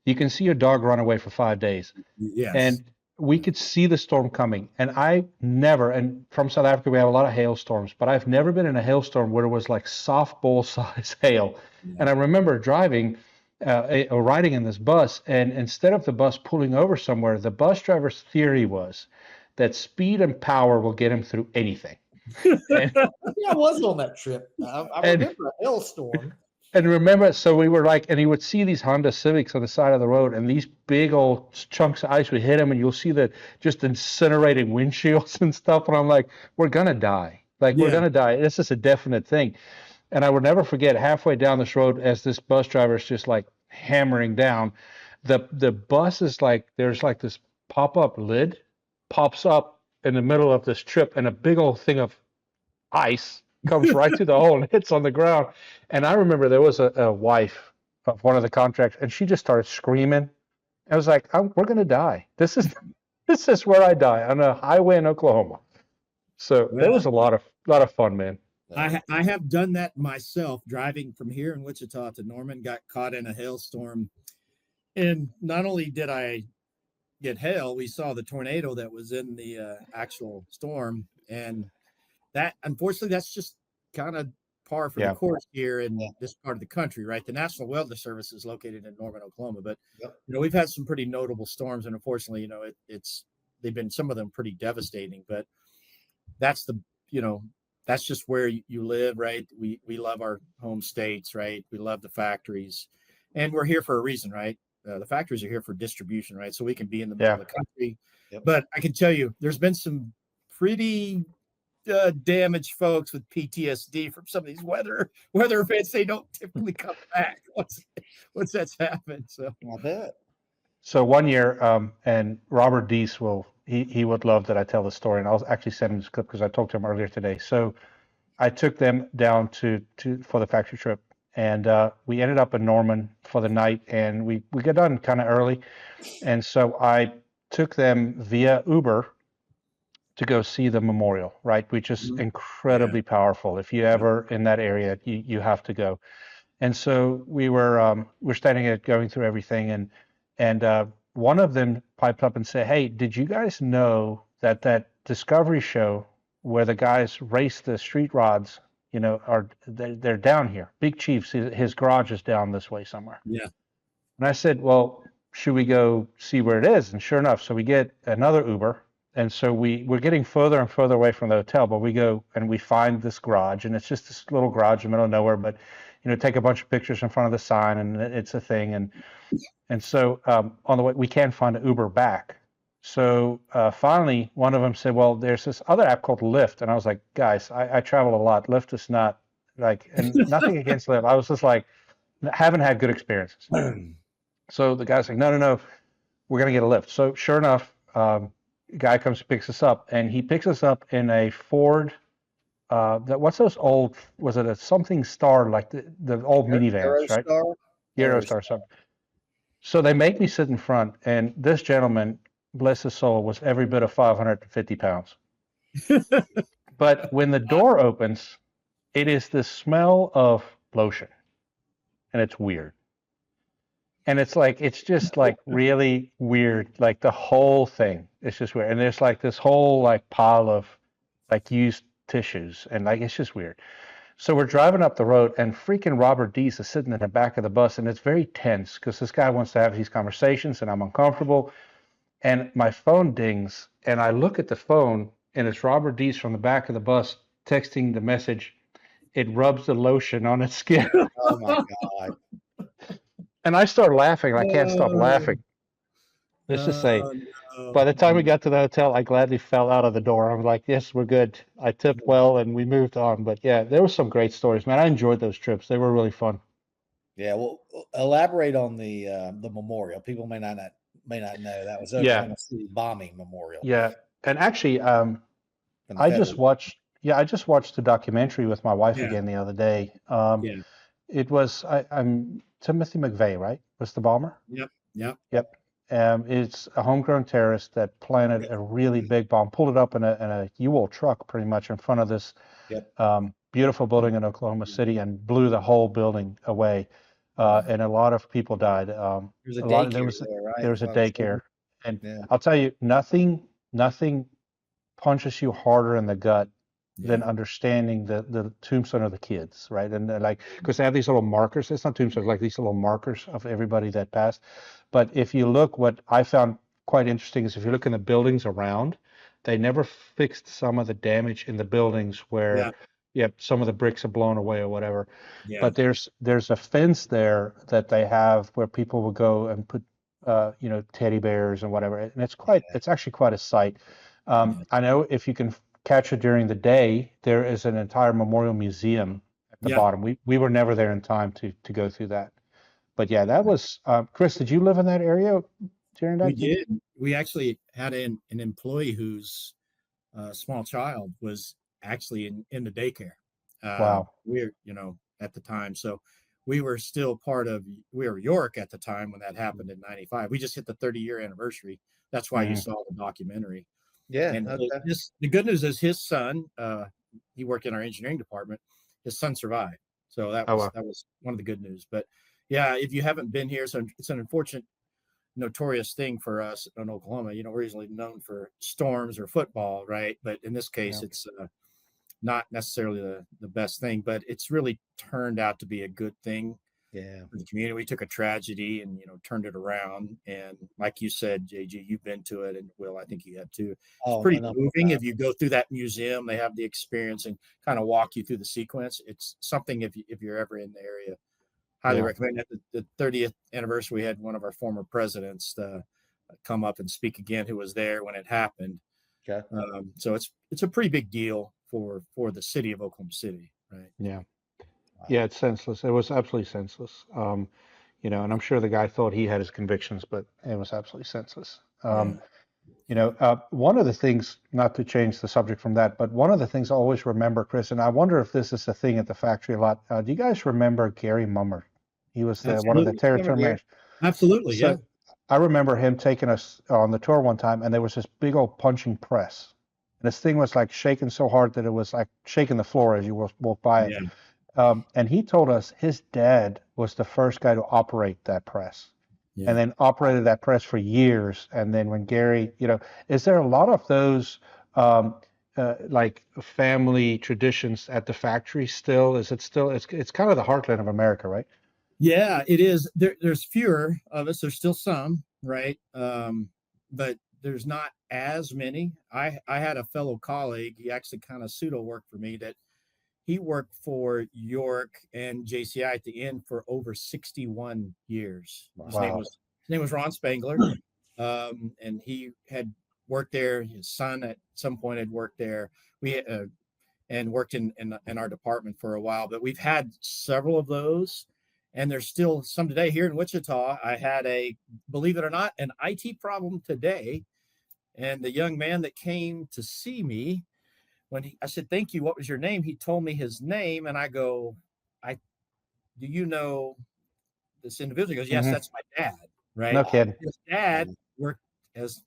you can see your dog run away for 5 days. Yes. And we could see the storm coming. And and from South Africa, we have a lot of hailstorms, but I've never been in a hailstorm where it was like softball size hail. Yeah. And I remember riding in this bus, and instead of the bus pulling over somewhere, the bus driver's theory was that speed and power will get him through anything. I was on that trip. I remember a hailstorm. And remember, so we were like, and he would see these Honda Civics on the side of the road, and these big old chunks of ice would hit him, and you'll see the just incinerating windshields and stuff. And I'm like, we're going to die. We're going to die. This is a definite thing. And I would never forget, halfway down this road, as this bus driver is just like hammering down, the bus is like, there's like this pop-up lid pops up in the middle of this trip, and a big old thing of ice comes right through the hole and hits on the ground. And I remember there was a wife of one of the contractors, and she just started screaming. I was like, we're going to die. This is where I die, on a highway in Oklahoma. So that was a lot of fun, man. I have done that myself, driving from here in Wichita to Norman, got caught in a hailstorm. And not only did I get hail, we saw the tornado that was in the actual storm. And that, unfortunately, that's just kind of par for the course here in this part of the country, right? The National Weather Service is located in Norman, Oklahoma, but we've had some pretty notable storms, and unfortunately, they've been, some of them, pretty devastating. But that's that's just where you live, right? We love our home states, right? We love the factories, and we're here for a reason, right? The factories are here for distribution, right? So we can be in the middle of the country. But I can tell you, there's been some pretty damaged folks with PTSD from some of these weather events. They don't typically come back once that's happened. So I bet. So one year, and Robert Deese he would love that I tell the story, and I'll actually send him this clip because I talked to him earlier today. So I took them down to for the factory trip, and we ended up in Norman for the night, and we got done kind of early, and so I took them via Uber to go see the memorial, right? Which is incredibly powerful. If you ever in that area, you have to go. And so we're standing there going through everything, and one of them piped up and said, "Hey, did you guys know that Discovery show where the guys race the street rods, they're down here? Big Chief's, his garage is down this way somewhere." Yeah. And I said, "Well, should we go see where it is?" And sure enough, so we get another Uber. And so we're getting further and further away from the hotel, but we go and we find this garage, and it's just this little garage in the middle of nowhere, but take a bunch of pictures in front of the sign, and it's a thing. And so on the way, we can't find an Uber back. So finally, one of them said, "Well, there's this other app called Lyft." And I was like, "Guys, I travel a lot. Lyft is not and nothing against Lyft. I was just like, haven't had good experiences." So the guy's like, no, we're going to get a Lyft. So sure enough, guy comes and picks us up, and he picks us up in a Ford. What's those old? Was it a something Star, like the old minivans, right? Eurostar, something. So they make me sit in front, and this gentleman, bless his soul, was every bit of 550 pounds. But when the door opens, it is the smell of lotion, and it's weird. And it's just like really weird. Like the whole thing, it's just weird. And there's like this whole like pile of like used tissues, and like it's just weird. So we're driving up the road, and freaking Robert Deese is sitting in the back of the bus, and it's very tense because this guy wants to have these conversations, and I'm uncomfortable. And my phone dings, and I look at the phone, and it's Robert Dees from the back of the bus texting the message. It rubs the lotion on its skin. Oh my God. And I start laughing. I can't stop laughing. Let's just say, by the time we got to the hotel, I gladly fell out of the door. I was like, yes, we're good. I tipped well and we moved on. But yeah, there were some great stories, man. I enjoyed those trips. They were really fun. Yeah, well, elaborate on the memorial. People may not know that was Yeah. Oklahoma City bombing memorial. Yeah. And actually, from the I just federal- watched the documentary with my wife Yeah. again the other day. Yeah. It was I'm Timothy McVeigh, right? Was the bomber? Yep. Yep. It's a homegrown terrorist that planted a really big bomb, pulled it up in a U-Haul truck pretty much in front of this Yep. beautiful building in Oklahoma City and blew the whole building away. And a lot of people died. There's a a lot daycare there was there, right? there was a If I'm mistaken. daycare, and Yeah. I'll tell you, nothing punches you harder in the gut than Yeah. understanding the tombstone of the kids, right? And like, because they have these little markers. It's not tombstones, like these little markers of everybody that passed. But if you look, what I found quite interesting is if you look in the buildings around, they never fixed some of the damage in the buildings where, some of the bricks are blown away or whatever. Yeah. But there's a fence there that they have where people will go and put, teddy bears and whatever, and it's actually quite a sight. I know if you can catch it during the day, there is an entire memorial museum at the bottom. We were never there in time to go through that. But yeah, that was Chris, did you live in that area during that? We did. We actually had an employee whose small child was actually in the daycare. Wow. We're, at the time. So we were still we were York at the time when that happened in 95. We just hit the 30-year anniversary. That's why you saw the documentary. Yeah. And Okay. the good news is his son, he worked in our engineering department. His son survived. So that was one of the good news. But yeah, if you haven't been here, so it's an unfortunate, notorious thing for us in Oklahoma. We're usually known for storms or football, right? But in this case, it's not necessarily the best thing, but it's really turned out to be a good thing for the community. We took a tragedy and, turned it around. And like you said, JG, you've been to it, and Will, I think you have too. It's pretty moving. If you go through that museum, they have the experience and kind of walk you through the sequence. It's something if you're ever in the area, highly recommend. At the 30th anniversary, we had one of our former presidents come up and speak again, who was there when it happened. Okay. So it's a pretty big deal for the city of Oklahoma City, right? Yeah. Yeah, it's senseless. It was absolutely senseless. And I'm sure the guy thought he had his convictions, but it was absolutely senseless. One of the things, not to change the subject from that, but one of the things I always remember, Chris, and I wonder if this is a thing at the factory a lot. Do you guys remember Gary Mummer? He was one of the territory managers. Absolutely, So I remember him taking us on the tour one time, and there was this big old punching press. And this thing was like shaking so hard that it was like shaking the floor as you walk by it. And he told us his dad was the first guy to operate that press, and then operated that press for years. And then when Gary, is there a lot of those like family traditions at the factory still? Is it still? It's kind of the heartland of America, right? Yeah, it is. There's fewer of us. There's still some, right? But there's not as many. I had a fellow colleague. He actually kind of pseudo worked for me. That he worked for York and JCI at the end for over 61 years. Wow. His name was Ron Spangler, and he had worked there. His son at some point had worked there. We and worked in our department for a while. But we've had several of those. And there's still some today here in Wichita. I had believe it or not, an IT problem today. And the young man that came to see me, I said, "Thank you. What was your name?" He told me his name. And I go, "Do you know this individual?" He goes, "Yes, that's my dad." Right. No kidding. His dad worked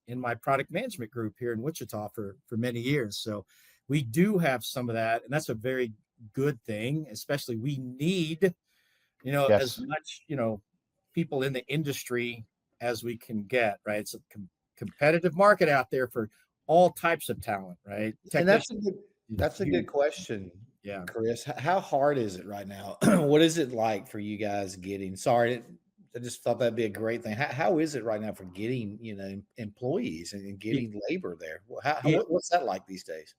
in my product management group here in Wichita for many years. So we do have some of that. And that's a very good thing, especially we need as much, people in the industry as we can get, right? It's a competitive market out there for all types of talent, right? And that's a good question. Yeah. Chris, how hard is it right now? What is it like for you guys getting, sorry just thought that'd be a great thing. How is it right now for getting, employees and getting labor there? What's that like these days?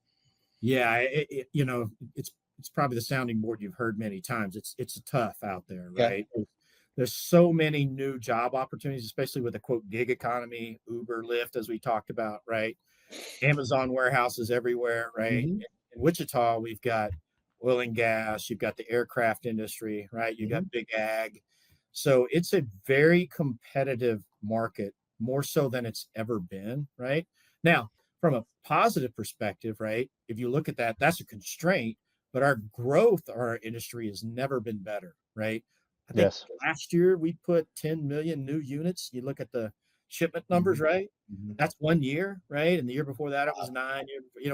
Yeah, it's probably the sounding board you've heard many times. It's tough out there, Okay. right? There's so many new job opportunities, especially with the quote gig economy, Uber, Lyft, as we talked about, right? Amazon warehouses everywhere, right? Mm-hmm. In Wichita, we've got oil and gas, you've got the aircraft industry, right? You Mm-hmm. got big ag. So it's a very competitive market, more so than it's ever been, right? Now, from a positive perspective, right? If you look at that, that's a constraint, but our growth, our industry has never been better, right? I think Yes. last year we put 10 million new units. You look at the shipment numbers, right? Mm-hmm. That's 1 year, right? And the year before that, it was 9.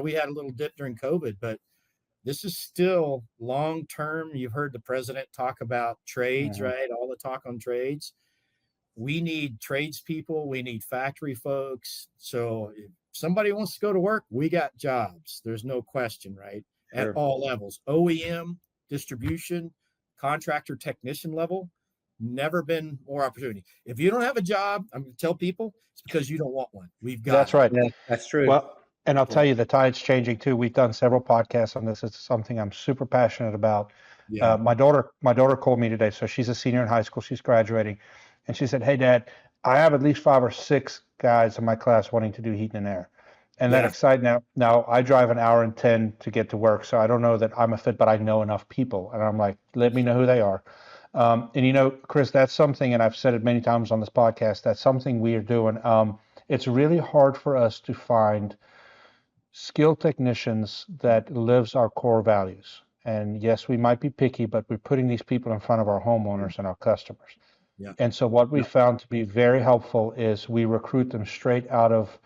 We had a little dip during COVID, but this is still long term. You've heard the president talk about trades, right? All the talk on trades. We need tradespeople. We need factory folks. So if somebody wants to go to work, we got jobs. There's no question, right? At Sure. all levels, OEM, distribution, contractor, technician level. Never been more opportunity. If you don't have a job, I'm going to tell people it's because you don't want one. We've got That's it. right. Yeah, that's true. Well, and I'll tell you, the tide's changing too. We've done several podcasts on this. It's something I'm super passionate about. Yeah. My daughter called me today. So she's a senior in high school. She's graduating, and she said, "Hey, Dad, I have at least 5 or 6 guys in my class wanting to do heating and air." And that Yeah. excited now I drive an hour and 10 to get to work, so I don't know that I'm a fit, but I know enough people, and I'm like, let me know who they are. And Chris, that's something, and I've said it many times on this podcast. That's something we are doing. It's really hard for us to find skilled technicians that lives our core values. And yes, we might be picky, but we're putting these people in front of our homeowners and our customers. Yeah. And so what we found to be very helpful is we recruit them straight out of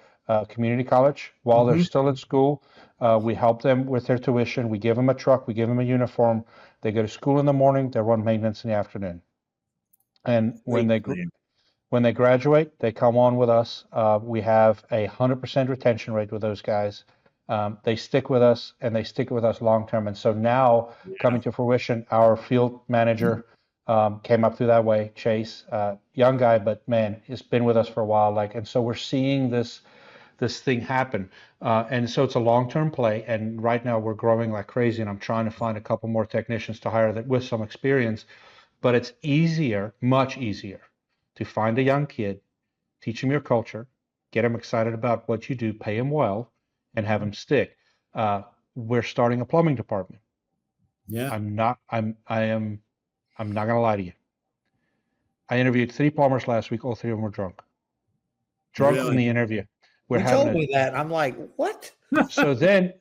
community college while they're still in school. We help them with their tuition. We give them a truck. We give them a uniform. They go to school in the morning. They run maintenance in the afternoon. And when they graduate, they come on with us. We have 100% retention rate with those guys. They stick with us, and they stick with us long term. And so now, coming to fruition, our field manager came up through that way, Chase, young guy, but man, he's been with us for a while. And so we're seeing this thing happen, and so it's a long term play. And right now we're growing like crazy, and I'm trying to find a couple more technicians to hire that with some experience. But it's easier, much easier, to find a young kid, teach him your culture, get him excited about what you do, pay him well, and have him stick. We're starting a plumbing department. Yeah. I'm not gonna lie to you. I interviewed 3 plumbers last week. All 3 of them were drunk. Drunk in the interview. You told me that. I'm like, what? So then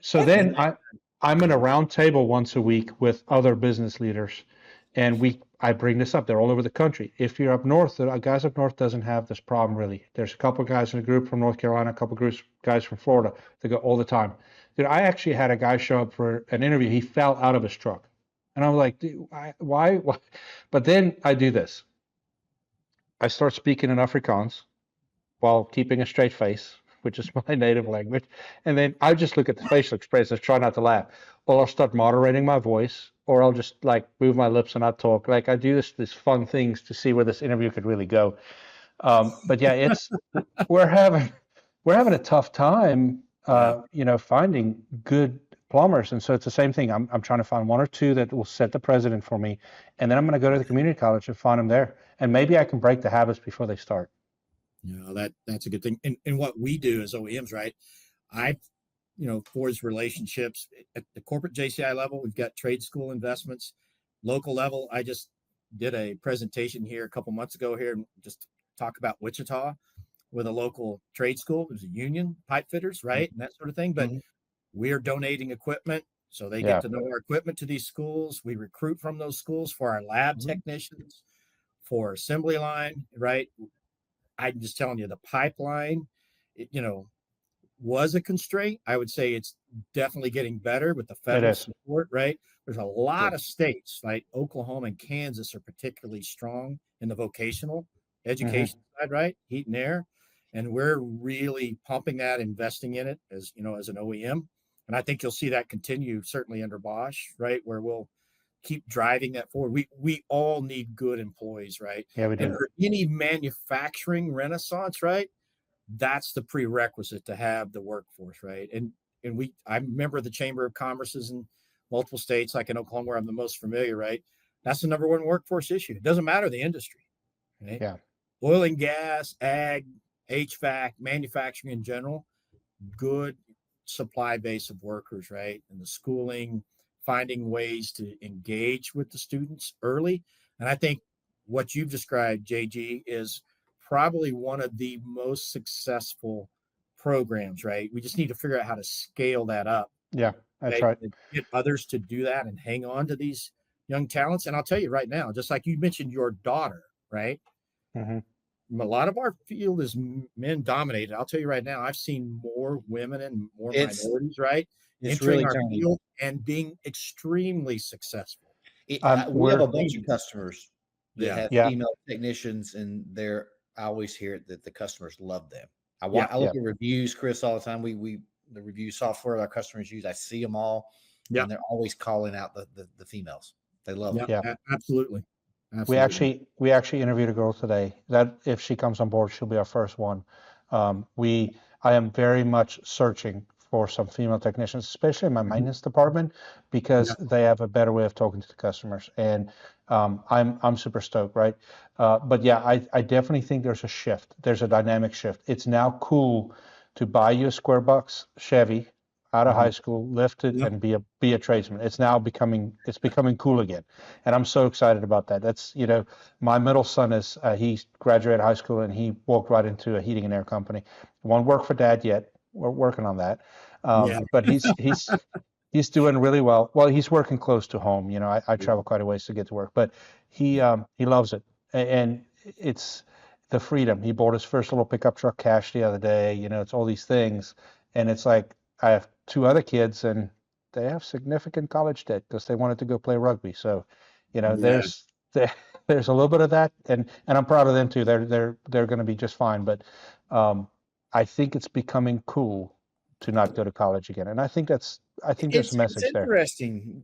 I'm in a round table once a week with other business leaders, and I bring this up. They're all over the country. If you're up north, the guys up north doesn't have this problem really. There's a couple of guys in a group from North Carolina, a couple of guys from Florida. They go all the time. Dude, I actually had a guy show up for an interview. He fell out of his truck, and I'm like, dude, why? But then I do this. I start speaking in Afrikaans while keeping a straight face, which is my native language. And then I just look at the facial expressions, try not to laugh. Or I'll start moderating my voice, or I'll just move my lips and not talk. I do these fun things to see where this interview could really go. But yeah, we're having a tough time, finding good plumbers. And so it's the same thing. I'm trying to find 1 or 2 that will set the precedent for me. And then I'm going to go to the community college and find them there. And maybe I can break the habits before they start. That's a good thing. And what we do as OEMs, right? I forge relationships at the corporate JCI level. We've got trade school investments, local level. I just did a presentation here a couple months ago here and just talk about Wichita with a local trade school. There's a union, pipe fitters, right? And that sort of thing. But we're donating equipment. So they get to know our equipment to these schools. We recruit from those schools for our lab technicians, for assembly line, right? I'm just telling you, the pipeline, was a constraint. I would say it's definitely getting better with the federal support, right? There's a lot of states, like Oklahoma and Kansas are particularly strong in the vocational education side, right? Heat and air. And we're really pumping that, investing in it as an OEM. And I think you'll see that continue certainly under Bosch, right? Where we'll keep driving that forward. We all need good employees, right? Yeah, we And do. for any manufacturing renaissance, right? That's the prerequisite to have the workforce, right? And I remember the Chamber of Commerce's in multiple states, like in Oklahoma, where I'm the most familiar, right? That's the number one workforce issue. It doesn't matter the industry, right? Yeah. Oil and gas, ag, HVAC, manufacturing in general, good supply base of workers, right? And the schooling, finding ways to engage with the students early. And I think what you've described, JG, is probably one of the most successful programs, right? We just need to figure out how to scale that up, Yeah, that's right? right. And get others to do that and hang on to these young talents. And I'll tell you right now, just like you mentioned your daughter, right? Hmm. A lot of our field is men dominated. I'll tell you right now, I've seen more women and more It's minorities, right, it's entering really our turning. field and being extremely successful. We have We're a bunch of customers that Yeah. have Yeah. female technicians, and I always hear it that the customers love them. I Yeah. look at reviews, Chris, all the time. We the review software our customers use. I see them all, Yeah. and they're always calling out the females. They love Yeah, them. Yeah. absolutely. We Absolutely. actually interviewed a girl today that if she comes on board, she'll be our first one. I am very much searching for some female technicians, especially in my maintenance department, because Yeah. they have a better way of talking to the customers. And I'm super stoked, right? But yeah, I definitely think there's a shift. There's a dynamic shift. It's now cool to buy you a square bucks Chevy out of high school, lift it, Yeah. and be a tradesman. It's becoming cool again, and I'm so excited about that. That's my middle son is he graduated high school and he walked right into a heating and air company. Won't work for dad yet. We're working on that, Yeah. but he's doing really well. Well, he's working close to home. I travel quite a ways to get to work, but he loves it, and it's the freedom. He bought his first little pickup truck cash the other day. It's all these things, and it's like I have two other kids, and they have significant college debt because they wanted to go play rugby. So, Yeah. there's a little bit of that, and I'm proud of them too. They're going to be just fine. But I think it's becoming cool to not go to college again, and I think there's a message It's there. interesting.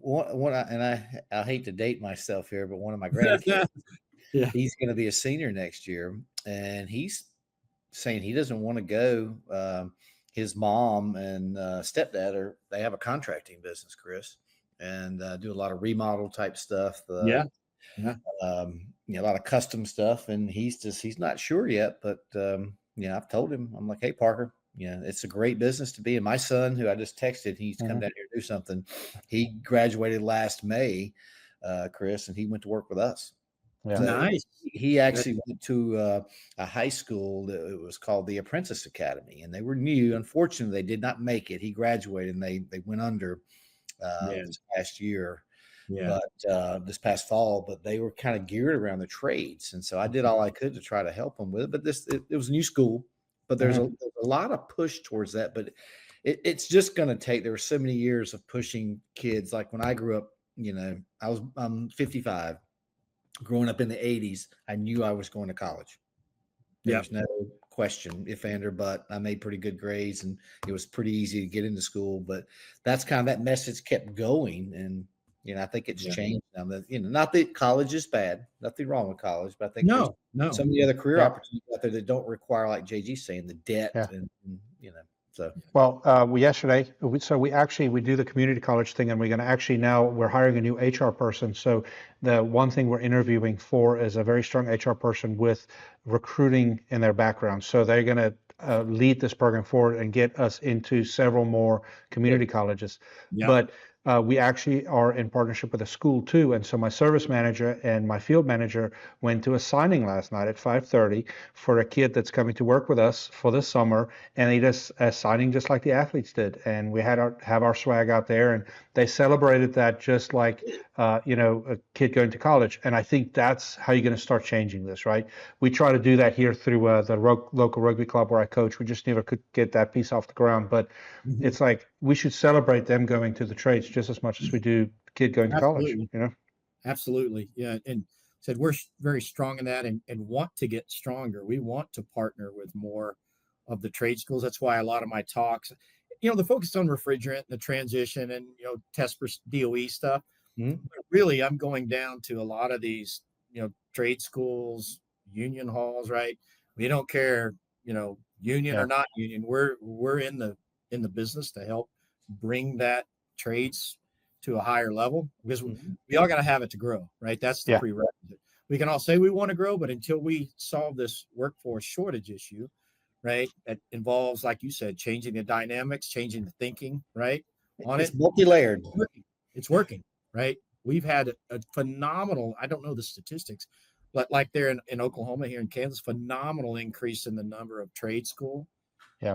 I hate to date myself here, but one of my grandkids, Yeah. he's going to be a senior next year, and he's saying he doesn't want to go. His mom and stepdad they have a contracting business, Chris, and do a lot of remodel type stuff. Yeah. A lot of custom stuff, and he's not sure yet, but I've told him, I'm like, hey, Parker, it's a great business to be in. My son, who I just texted, he's come down here to do something. He graduated last May, Chris, and he went to work with us. Yeah. So Nice. he actually went to a high school that it was called the Apprentice Academy, and they were new. Unfortunately, they did not make it. He graduated, and they went under this past year. Yeah. But this past fall, but they were kind of geared around the trades, and so I did all I could to try to help them with it. But it was a new school, but there's a lot of push towards that. But it's just going to take. There were so many years of pushing kids. Like when I grew up, I'm 55. Growing up in the 80s, I knew I was going to college. There's no question, if and or but. I made pretty good grades, and it was pretty easy to get into school. But that's kind of that message kept going, and I think it's changed now. That not that college is bad, nothing wrong with college, but I think there's some of the other career opportunities out there that don't require, like JG saying, the debt and So well, we do the community college thing, and we're hiring a new HR person. So the one thing we're interviewing for is a very strong HR person with recruiting in their background. So they're going to lead this program forward and get us into several more community colleges. Yeah. But we actually are in partnership with a school too. And so my service manager and my field manager went to a signing last night at 5:30 for a kid that's coming to work with us for this summer. And they just signing just like the athletes did. And we have our swag out there, and they celebrated that just like, a kid going to college. And I think that's how you're going to start changing this, right? We try to do that here through the local rugby club where I coach. We just never could get that piece off the ground. But it's like we should celebrate them going to the trades just as much as we do kid going to college, Absolutely. Yeah. And said we're very strong in that and want to get stronger. We want to partner with more of the trade schools. That's why a lot of my talks, the focus on refrigerant, the transition, and test for DOE stuff. Mhm. Really, I'm going down to a lot of these, trade schools, union halls, right? We don't care, union Yeah. or not union. We're in the business to help bring that trades to a higher level, because Mhm. we all got to have it to grow, right? That's the Yeah. prerequisite. We can all say we want to grow, but until we solve this workforce shortage issue, right, that involves, like you said, changing the dynamics, changing the thinking, right, on It's it. multi-layered. It's working, right? We've had a phenomenal, I don't know the statistics, but like there in Oklahoma, here in Kansas, phenomenal increase in the number of trade school, Yeah.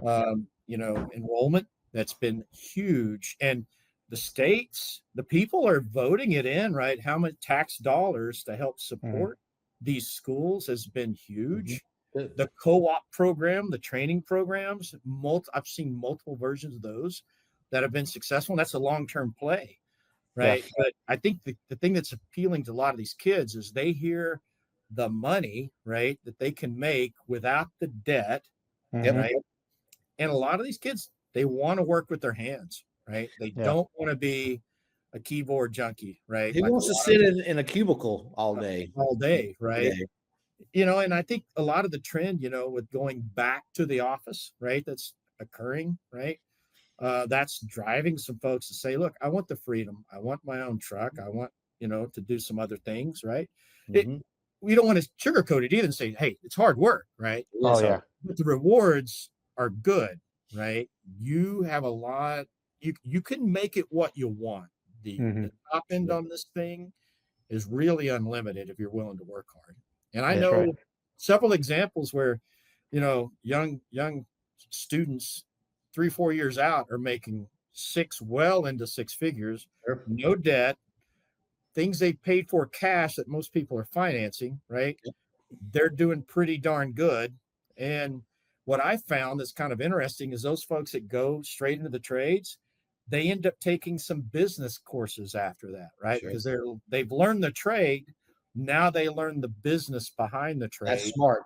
enrollment. That's been huge. And the states, the people are voting it in, right? How much tax dollars to help support these schools has been huge. Good. The co-op program, the training programs, I've seen multiple versions of those that have been successful. And that's a long-term play, right? But I think the thing that's appealing to a lot of these kids is they hear the money, right, that they can make without the debt, Mhm. right? And a lot of these kids, they want to work with their hands, right? They Yeah. don't want to be a keyboard junkie, right? Who Like wants to sit in a cubicle all day? all day, right? Day. And I think a lot of the trend, with going back to the office, right, that's occurring, right? That's driving some folks to say, look, I want the freedom. I want my own truck. I want, to do some other things, right? Mhm. We don't want to sugarcoat it either and say, hey, it's hard work, right? Oh, So, yeah. But the rewards are good, right? You have a lot, you can make it what you want. The top end on this thing is really unlimited if you're willing to work hard. And I That's know right. several examples where, young students 3-4 years out are making well into six figures, Sure. no debt, things they paid for cash that most people are financing, right? They're doing pretty darn good. And what I found that's kind of interesting is those folks that go straight into the trades, they end up taking some business courses after that, right? Sure. Because they've learned the trade. Now they learn the business behind the That's trade, smart.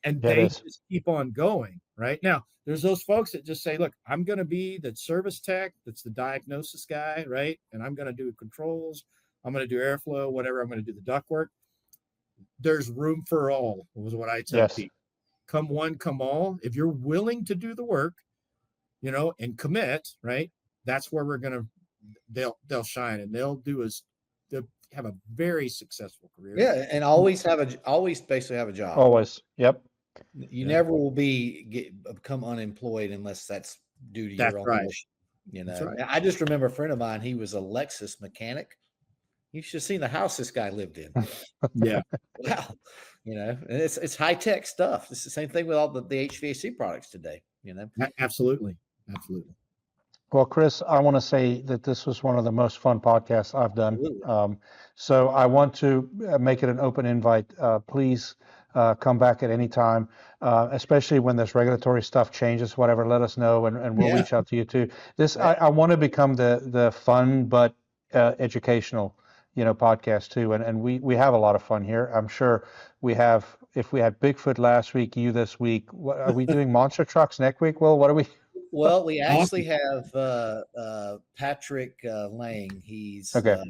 and Yeah, it they is. just keep on going, right? Now, there's those folks that just say, look, I'm going to be the service tech, that's the diagnosis guy, right? And I'm going to do controls, I'm going to do airflow, whatever, I'm going to do the duct work. There's room for all, was what I tell Yes. people. Come one, come all. If you're willing to do the work, and commit, right? That's where they'll shine, and they'll have a very successful career. Yeah, and always basically have a job. Always. Yep. You never will become unemployed unless that's due to That's your own right. mission, That's right. I just remember a friend of mine, he was a Lexus mechanic. You should have seen the house this guy lived in. Yeah. Wow. And it's high tech stuff. It's the same thing with all the HVAC products today, Absolutely. Well, Chris, I want to say that this was one of the most fun podcasts I've done. Absolutely. So I want to make it an open invite. Please come back at any time, especially when this regulatory stuff changes, whatever, let us know, and we'll reach out to you too. I want to become the fun but educational, podcast too. And we have a lot of fun here. I'm sure we have, if we had Bigfoot last week, you this week, what are we doing? Monster trucks next week? Well, what are we? Well, we actually have Patrick Lang. He's Okay.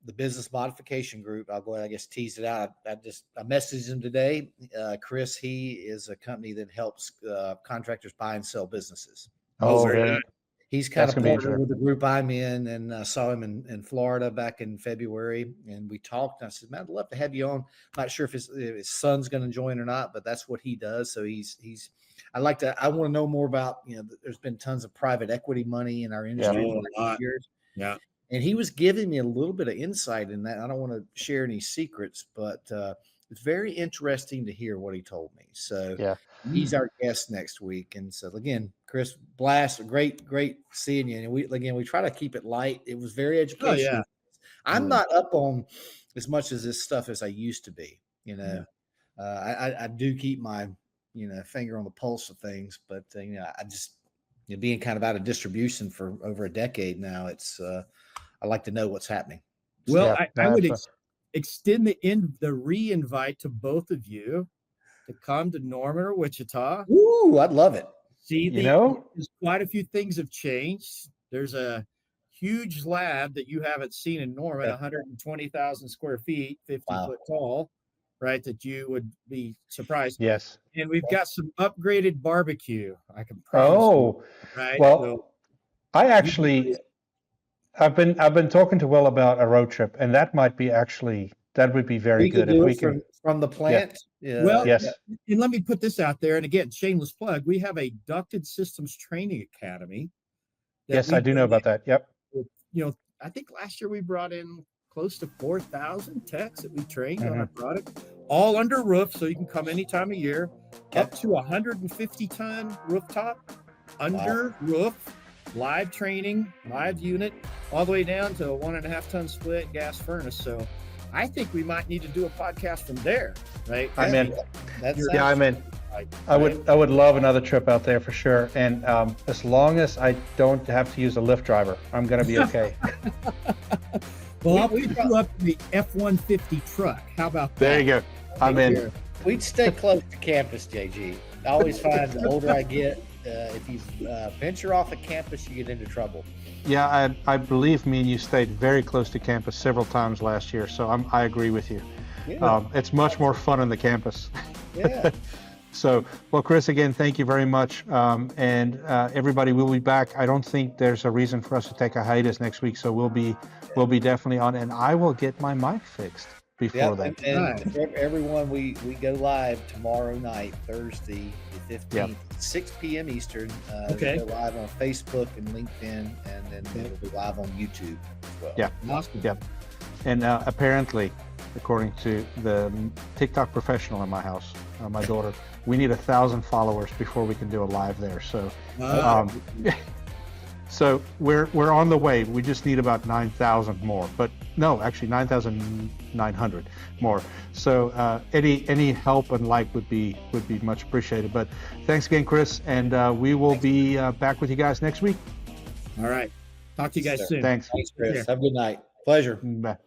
The business modification group. I'll go ahead, I guess, tease it out. I messaged him today. Chris, he is a company that helps contractors buy and sell businesses. Oh, very very good. He's kind That's of gonna be partnered with the group I'm in, and saw him in Florida back in February, and we talked. And I said, "Man, I'd love to have you on." Not sure if his son's going to join or not, but that's what he does. So he's. I want to know more about. There's been tons of private equity money in our industry for years. Yeah. And he was giving me a little bit of insight in that. I don't want to share any secrets, but it's very interesting to hear what he told me. So he's our guest next week. And so again, Chris, blast, great seeing you. And we try to keep it light. It was very educational. I'm not up on as much as this stuff as I used to be. I do keep my finger on the pulse of things, but I just being kind of out of distribution for over a decade now. It's I like to know what's happening. Well, I would extend the re-invite to both of you to come to Norman or Wichita. Ooh, I'd love it. See, there's quite a few things have changed. There's a huge lab that you haven't seen in Norman, 120,000 square feet, 50 foot tall, right? That you would be surprised. Yes. And we've got some upgraded barbecue. I can promise. Oh, right. Well, So I've been talking to Will about a road trip, and that would be very good if we can from the plant. Yeah. Well, yes. And let me put this out there. And again, shameless plug. We have a ducted systems training academy. Yes, I do know about that. Yep. I think last year we brought in close to 4,000 techs that we trained on our product, all under roof, so you can come any time of year, up to 150-ton rooftop, under roof, live training, live unit, all the way down to a 1.5-ton split gas furnace. So I think we might need to do a podcast from there, right? I'm in. I'm in. Right. I would love another trip out there for sure. And as long as I don't have to use a Lyft driver, I'm going to be okay. Well, I'll put you up in the F-150 truck. How about that? There you go. I'm in. We'd stay close to campus, JG. I always find the older I get, if you venture off of campus, you get into trouble. Yeah, I believe me and you stayed very close to campus several times last year, so I agree with you. Yeah. It's much more fun on the campus. Yeah. So, well, Chris, again, thank you very much. And everybody will be back. I don't think there's a reason for us to take a hiatus next week, so we'll be definitely on, and I will get my mic fixed before that. And everyone, we go live tomorrow night, Thursday the 15th, 6 p.m. Eastern. Okay. We go live on Facebook and LinkedIn, and then it'll be live on YouTube as well. Yeah. Awesome. Yeah. And apparently, according to the TikTok professional in my house, my daughter, we need 1,000 followers before we can do a live there. So, so we're on the way. We just need about 9,000 more, but no, actually 9,900 more. So any help and like would be much appreciated. But thanks again, Chris, and we will be back with you guys next week. All right. Talk to you guys soon. Thanks. Thanks, Chris. Have a good night. Pleasure. Bye.